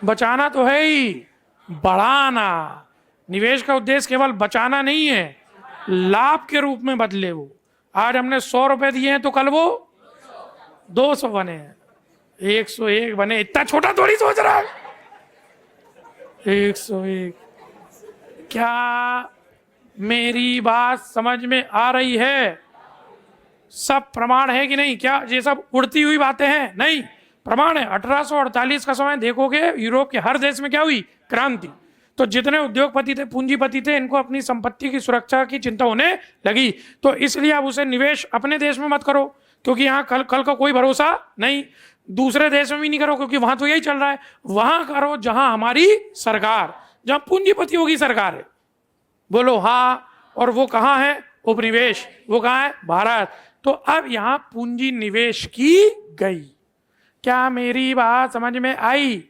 Speaker 1: बचाना तो है ही, बढ़ाना। निवेश का उद्देश्य केवल बचाना नहीं है, लाभ के रूप में बदले। वो आज हमने 100 रुपए दिए हैं तो कल वो 200 बने हैं, 101 बने। इतना छोटा थोड़ी सोच रहा है। 101। क्या मेरी बात समझ में आ रही है? सब प्रमाण है कि नहीं? क्या ये सब उड़ती हुई बातें हैं? नहीं, प्रमाण है। 1848 का समय देखोगे, यूरोप के हर देश में क्या हुई? क्रांति। तो जितने उद्योगपति थे, पूंजीपति थे, इनको अपनी संपत्ति की सुरक्षा की चिंता होने लगी। तो इसलिए अब उसे निवेश अपने देश में मत करो, क्योंकि यहाँ कल का कोई भरोसा नहीं। दूसरे देश में भी नहीं करो, क्योंकि वहां तो यही चल रहा है। वहां करो जहां हमारी सरकार, जहां पूंजीपतियों की सरकार है। बोलो हाँ। और वो कहां है? उपनिवेश। वो कहां है? भारत। तो अब यहां पूंजी निवेश की गई। क्या मेरी बात समझ में आई?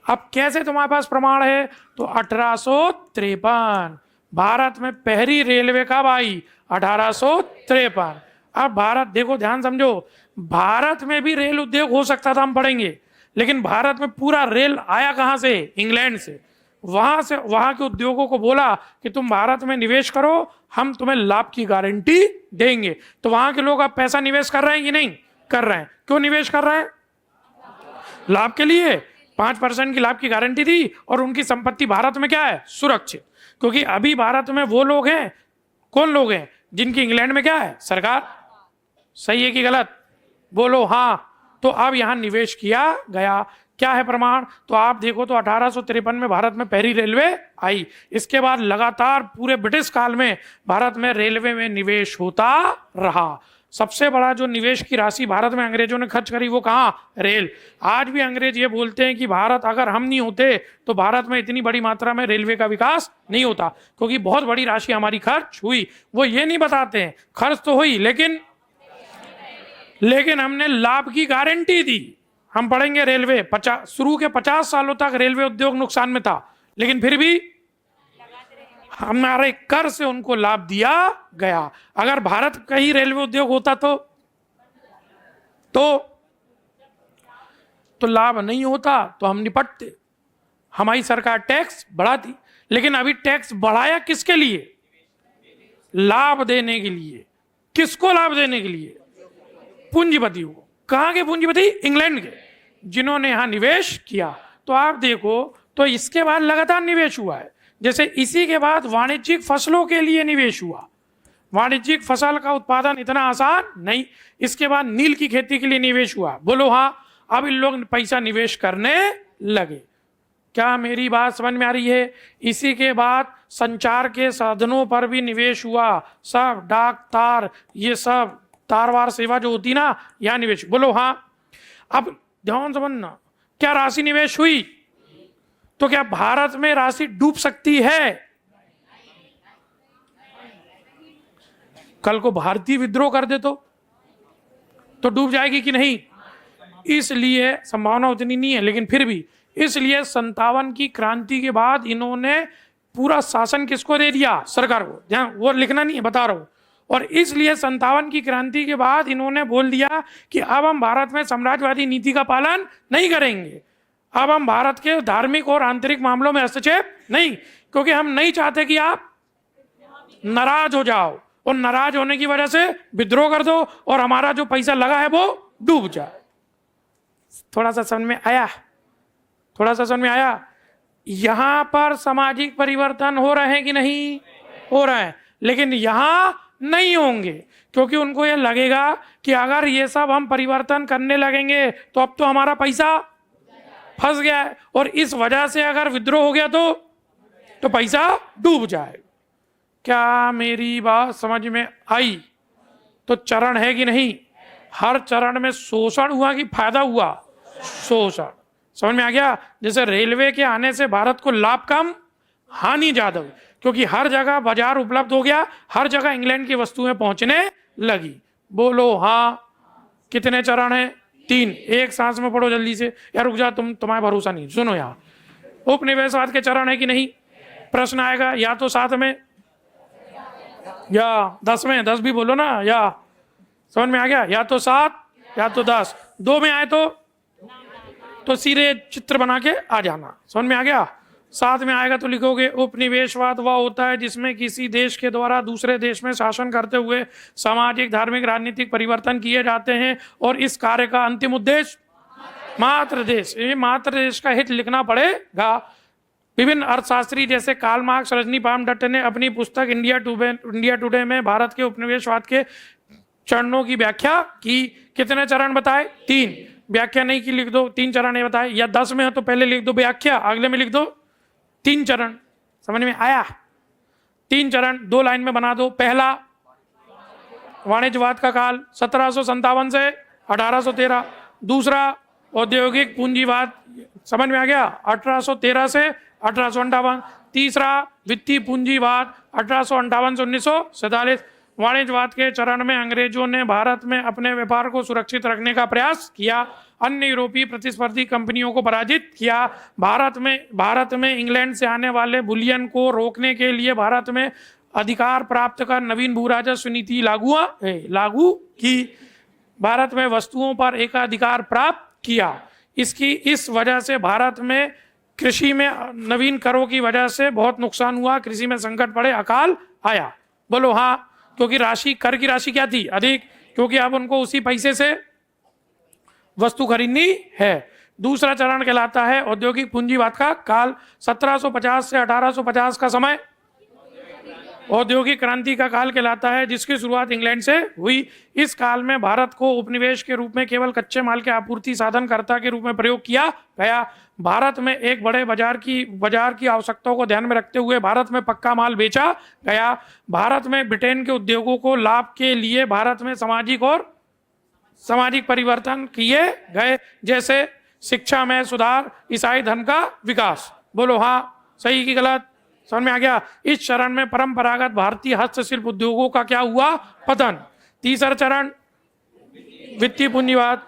Speaker 1: अब कैसे तुम्हारे पास प्रमाण है? तो 1853 भारत में पहली रेलवे कब आई? 1853। अब भारत देखो, ध्यान समझो, भारत में भी रेल उद्योग हो सकता था, हम पढ़ेंगे, लेकिन भारत में पूरा रेल आया कहां से? इंग्लैंड से। वहां के उद्योगों को बोला कि तुम भारत में निवेश करो, हम तुम्हें लाभ की गारंटी देंगे। तो वहां के लोग अब पैसा निवेश कर रहे हैं कि नहीं कर रहे हैं? क्यों निवेश कर रहे हैं? लाभ के लिए। 5% की लाभ की गारंटी दी और उनकी संपत्ति भारत में क्या है? सुरक्षित। क्योंकि अभी भारत में वो लोग हैं, कौन लोग हैं? जिनकी इंग्लैंड में क्या है? सरकार। सही है कि गलत? बोलो हाँ। तो अब यहां निवेश किया गया। क्या है प्रमाण? तो आप देखो, तो 1853 में भारत में पहली रेलवे आई। इसके बाद लगातार पूरे ब्रिटिश काल में भारत में रेलवे में निवेश होता रहा। सबसे बड़ा जो निवेश की राशि भारत में अंग्रेजों ने खर्च करी, वो कहाँ? रेल। आज भी अंग्रेज ये बोलते हैं कि भारत, अगर हम नहीं होते तो भारत में इतनी बड़ी मात्रा में रेलवे का विकास नहीं होता, क्योंकि बहुत बड़ी राशि हमारी खर्च हुई। वो ये नहीं बताते हैं खर्च तो हुई, लेकिन हमने लाभ की गारंटी दी। हम पढ़ेंगे रेलवे, शुरू के 50 सालों तक रेलवे उद्योग नुकसान में था, लेकिन फिर भी हमारे कर से उनको लाभ दिया गया। अगर भारत का ही रेलवे उद्योग होता तो लाभ नहीं होता, तो हम निपटते। हमारी सरकार टैक्स बढ़ाती, लेकिन अभी टैक्स बढ़ाया किसके लिए? लाभ देने के लिए। किसको लाभ देने के लिए? पूंजीपतियों को। कहां के पूंजीपति? इंग्लैंड के, जिन्होंने यहां निवेश किया। तो आप देखो, तो इसके बाद लगातार निवेश हुआ है। जैसे इसी के बाद वाणिज्यिक फसलों के लिए निवेश हुआ। वाणिज्यिक फसल का उत्पादन इतना आसान नहीं। इसके बाद नील की खेती के लिए निवेश हुआ। बोलो हाँ। अब इन लोग पैसा निवेश करने लगे। क्या मेरी बात समझ में आ रही है? इसी के बाद संचार के साधनों पर भी निवेश हुआ। सब डाक तार, ये सब तारवार सेवा जो होती ना, यहां निवेश। बोलो हाँ। अब ध्यान समझना, क्या राशि निवेश हुई? तो क्या भारत में राशि डूब सकती है? कल को भारतीय विद्रोह कर दे तो डूब जाएगी कि नहीं? इसलिए संभावना उतनी नहीं है, लेकिन फिर भी इसलिए 57 की क्रांति के बाद इन्होंने पूरा शासन किसको दे दिया? सरकार को। ध्यान, वो लिखना नहीं है, बता रहा हूं। और इसलिए 57 की क्रांति के बाद इन्होंने बोल दिया कि अब हम भारत में साम्राज्यवादी नीति का पालन नहीं करेंगे। अब हम भारत के धार्मिक और आंतरिक मामलों में हस्तक्षेप नहीं, क्योंकि हम नहीं चाहते कि आप नाराज हो जाओ और नाराज होने की वजह से विद्रोह कर दो और हमारा जो पैसा लगा है वो डूब जाए। थोड़ा सा समझ में आया? थोड़ा सा समझ में आया? यहां पर सामाजिक परिवर्तन हो रहे हैं कि नहीं हो रहे हैं, लेकिन यहां नहीं होंगे, क्योंकि उनको ये लगेगा कि अगर ये सब हम परिवर्तन करने लगेंगे तो अब तो हमारा पैसा फंस गया है, और इस वजह से अगर विद्रोह हो गया तो पैसा डूब जाए। क्या मेरी बात समझ में आई? तो चरण है कि नहीं? हर चरण में शोषण हुआ कि फायदा हुआ? शोषण। समझ में आ गया? जैसे रेलवे के आने से भारत को लाभ कम हानि ज्यादा हुई, क्योंकि हर जगह बाजार उपलब्ध हो गया, हर जगह इंग्लैंड की वस्तुएं पहुंचने लगी। बोलो हाँ। कितने चरण हैं? 3। एक सांस में पढ़ो जल्दी से। यार रुक जा, तुम्हारा भरोसा नहीं। सुनो यहाँ, उपनिवेशवाद के चरण है कि नहीं? प्रश्न आएगा या तो 7 में या 10 में। 10 भी बोलो ना, या समझ में आ गया? या तो 7 या तो 10। 2 में आए तो सीधे चित्र बना के आ जाना। समझ में आ गया? 7 में आएगा तो लिखोगे उपनिवेशवाद वह होता है जिसमें किसी देश के द्वारा दूसरे देश में शासन करते हुए सामाजिक, धार्मिक, राजनीतिक परिवर्तन किए जाते हैं और इस कार्य का अंतिम उद्देश्य मात्र देश, ये मात्र देश का हित लिखना पड़ेगा। विभिन्न अर्थशास्त्री जैसे Karl Marx, Rajani Palme Dutt ने अपनी पुस्तक इंडिया टुडे में भारत के उपनिवेशवाद के चरणों की व्याख्या की। कितने चरण बताए? 3। व्याख्या नहीं की लिख दो 3 चरण नहीं बताए, या 10 में हो तो पहले लिख दो व्याख्या, अगले में लिख दो 3 चरण। समझ में आया? 3 चरण 2 लाइन में बना दो। पहला वाणिज्यवाद का काल 1757 से 1813। दूसरा औद्योगिक पूंजीवाद, समझ में आ गया? 1813 से 1858। तीसरा वित्तीय पूंजीवाद 1858 से 1947। वाणिज्यवाद के चरण में अंग्रेजों ने भारत में अपने व्यापार को सुरक्षित रखने का प्रयास किया, अन्य यूरोपीय प्रतिस्पर्धी कंपनियों को पराजित किया। भारत में इंग्लैंड से आने वाले बुलियन को रोकने के लिए भारत में अधिकार प्राप्त कर नवीन भू राजस्व नीति लागू की। भारत में वस्तुओं पर एकाधिकार प्राप्त किया। इस वजह से भारत में कृषि में नवीन करों की वजह से बहुत नुकसान हुआ, कृषि में संकट पड़े, अकाल आया। बोलो हाँ। क्योंकि कर की राशि क्या थी? अधिक, क्योंकि अब उनको उसी पैसे से वस्तु खरीदनी है। दूसरा चरण कहलाता है औद्योगिक पूंजीवाद का काल। 1750 से 1850 का समय औद्योगिक क्रांति का काल कहलाता है, जिसकी शुरुआत इंग्लैंड से हुई। इस काल में भारत को उपनिवेश के रूप में केवल कच्चे माल के आपूर्ति साधनकर्ता के रूप में प्रयोग किया गया। भारत में एक बड़े बाजार की आवश्यकताओं को ध्यान में रखते हुए भारत में पक्का माल बेचा गया। भारत में ब्रिटेन के उद्योगों को लाभ के लिए भारत में सामाजिक परिवर्तन किए गए, जैसे शिक्षा में सुधार, ईसाई धर्म का विकास। बोलो हाँ, सही की गलत? समझ में आ गया? इस चरण में परंपरागत भारतीय हस्तशिल्प उद्योगों का क्या हुआ? पतन। तीसरा चरण वित्तीय पूंजीवाद।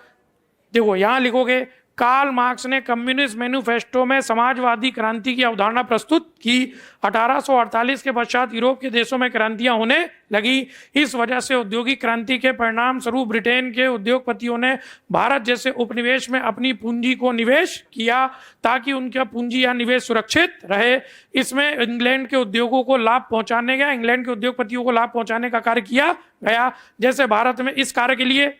Speaker 1: देखो यहां लिखोगे कार्ल मार्क्स ने कम्युनिस्ट मैनिफेस्टो में समाजवादी क्रांति की अवधारणा प्रस्तुत की। 1848 के पश्चात यूरोप के देशों में क्रांतियां होने लगी। इस वजह से औद्योगिक क्रांति के परिणाम स्वरूप ब्रिटेन के उद्योगपतियों ने भारत जैसे उपनिवेश में अपनी पूंजी को निवेश किया, ताकि उनका पूंजी या निवेश सुरक्षित रहे। इसमें इंग्लैंड के उद्योगों को लाभ पहुंचाने गया, इंग्लैंड के उद्योगपतियों को लाभ पहुंचाने का कार्य किया गया। जैसे भारत में इस कार्य के लिए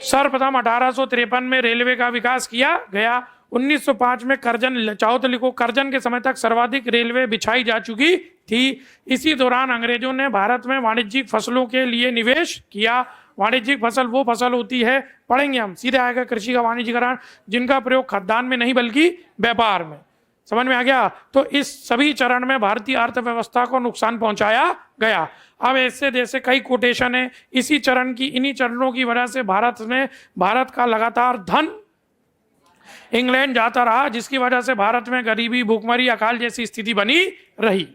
Speaker 1: सर्वप्रथम 1853 में रेलवे का विकास किया गया। 1905 में करजन, चाहो तो लिखो, करजन के समय तक सर्वाधिक रेलवे बिछाई जा चुकी थी। इसी दौरान अंग्रेजों ने भारत में वाणिज्यिक फसलों के लिए निवेश किया। वाणिज्यिक फसल वो फसल होती है, पढ़ेंगे हम, सीधे आएगा कृषि का वाणिज्यीकरण, जिनका प्रयोग खाद्यान्न में नहीं बल्कि व्यापार में। समझ में आ गया? तो इस सभी चरण में भारतीय अर्थव्यवस्था को नुकसान पहुंचाया गया। अब ऐसे जैसे कई कोटेशन है इसी चरण की, इन्हीं चरणों की वजह से भारत का लगातार धन इंग्लैंड जाता रहा, जिसकी वजह से भारत में गरीबी, भूखमरी, अकाल जैसी स्थिति बनी रही।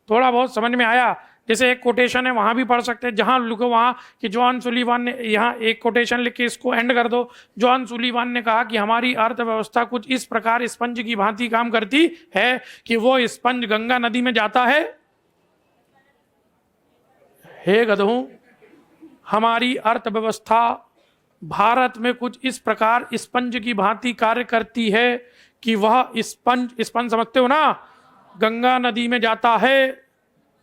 Speaker 1: थोड़ा बहुत समझ में आया? जैसे एक कोटेशन है, वहां भी पढ़ सकते हैं, जहां लिखो वहां कि जॉन सुलीवान ने, यहाँ एक कोटेशन लिख के इसको एंड कर दो। जॉन सुलीवान ने कहा कि हमारी अर्थव्यवस्था कुछ इस प्रकार स्पंज की भांति काम करती है कि वो स्पंज गंगा नदी में जाता है। हे गधों, हमारी अर्थव्यवस्था भारत में कुछ इस प्रकार स्पंज की भांति कार्य करती है कि वह स्पंज समझते हो ना, गंगा नदी में जाता है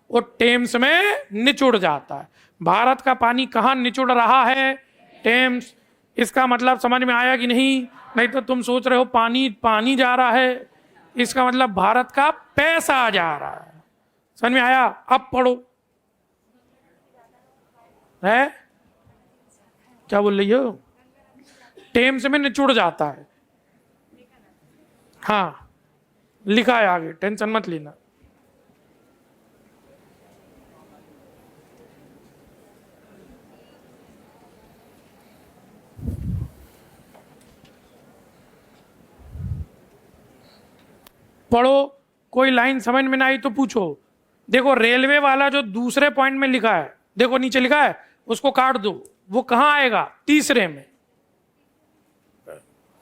Speaker 1: और टेम्स में निचुड़ जाता है। भारत का पानी कहाँ निचुड़ रहा है? टेम्स। इसका मतलब समझ में आया कि नहीं? नहीं तो तुम सोच रहे हो पानी पानी जा रहा है, इसका मतलब भारत का पैसा जा रहा है। समझ में आया? अब पढ़ो। है क्या बोल रही हो? टेम्स में निचुड़ जाता है। हाँ लिखा है आगे, टेंशन मत लेना। पढ़ो, कोई लाइन समझ में ना आई तो पूछो। देखो रेलवे वाला जो दूसरे पॉइंट में लिखा है, देखो नीचे लिखा है, उसको काट दो। वो कहां आएगा? तीसरे में।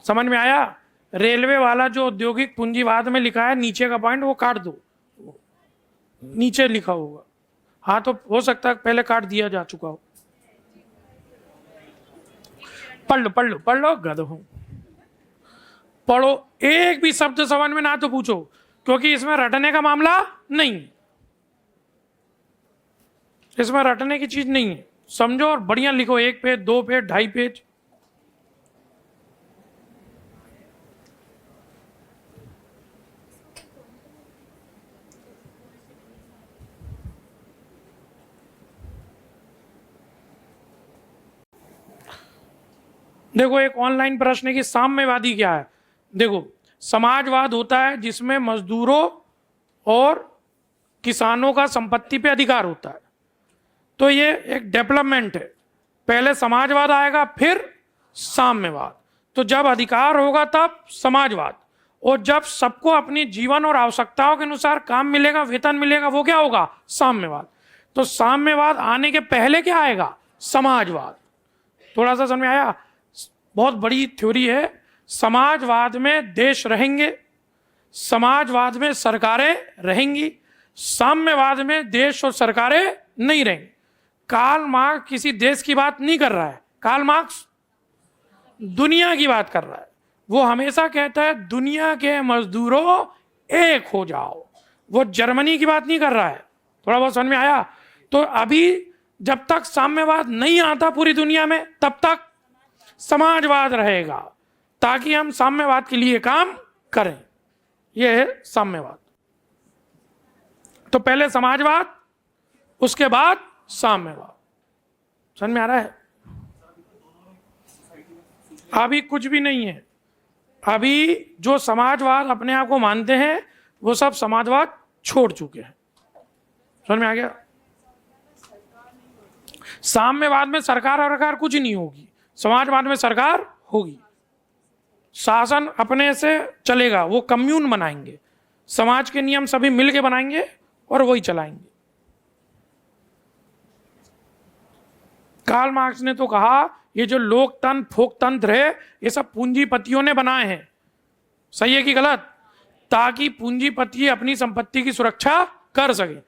Speaker 1: समझ में आया? रेलवे वाला जो औद्योगिक पूंजीवाद में लिखा है, नीचे का पॉइंट वो काट दो, नीचे लिखा होगा। हाँ तो हो सकता है पहले काट दिया जा चुका हो। पढ़ लो गधों। पढ़ो, एक भी शब्द समझ में ना तो पूछो, क्योंकि इसमें रटने का मामला नहीं है। इसमें रटने की चीज नहीं है। समझो और बढ़िया लिखो, 1 पेज 2 पेज 2.5 पेज। देखो एक ऑनलाइन प्रश्न है कि साम्यवादी क्या है। देखो समाजवाद होता है जिसमें मजदूरों और किसानों का संपत्ति पे अधिकार होता है। तो ये एक डेवलपमेंट है। पहले समाजवाद आएगा फिर साम्यवाद। तो जब अधिकार होगा तब समाजवाद, और जब सबको अपनी जीवन और आवश्यकताओं के अनुसार काम मिलेगा, वेतन मिलेगा, वो क्या होगा? साम्यवाद। तो साम्यवाद आने के पहले क्या आएगा? समाजवाद। थोड़ा सा समझ में आया? बहुत बड़ी थ्योरी है। समाजवाद में देश रहेंगे, समाजवाद में सरकारें रहेंगी, साम्यवाद में देश और सरकारें नहीं रहेंगी। कार्ल मार्क्स किसी देश की बात नहीं कर रहा है, कार्ल मार्क्स दुनिया की बात कर रहा है। वो हमेशा कहता है दुनिया के मजदूरों एक हो जाओ। वो जर्मनी की बात नहीं कर रहा है। थोड़ा बहुत समझ में आया? तो अभी जब तक साम्यवाद नहीं आता पूरी दुनिया में, तब तक समाजवाद रहेगा, ताकि हम साम्यवाद के लिए काम करें। यह है साम्यवाद। तो पहले समाजवाद, उसके बाद साम्यवाद। समझ में आ रहा है? अभी कुछ भी नहीं है। अभी जो समाजवाद अपने आप को मानते हैं वो सब समाजवाद छोड़ चुके हैं। समझ में आ गया? साम्यवाद में सरकार और कुछ नहीं होगी, समाजवाद में सरकार होगी। शासन अपने से चलेगा, वो कम्यून बनाएंगे, समाज के नियम सभी मिलके बनाएंगे और वही चलाएंगे। कार्ल मार्क्स ने तो कहा ये जो लोकतंत्र फोकतंत्र है ये सब पूंजीपतियों ने बनाए हैं। सही है कि गलत? ताकि पूंजीपति अपनी संपत्ति की सुरक्षा कर सके।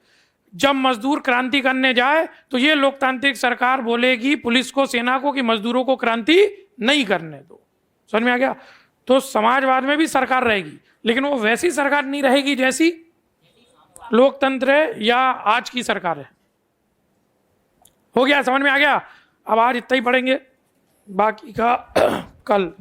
Speaker 1: जब मजदूर क्रांति करने जाए तो ये लोकतांत्रिक सरकार बोलेगी पुलिस को, सेना को कि मजदूरों को क्रांति नहीं करने दो। समझ में आ गया? तो समाजवाद में भी सरकार रहेगी, लेकिन वो वैसी सरकार नहीं रहेगी जैसी लोकतंत्र है या आज की सरकार है। हो गया? समझ में आ गया? अब आज इतना ही पढ़ेंगे, बाकी का कल।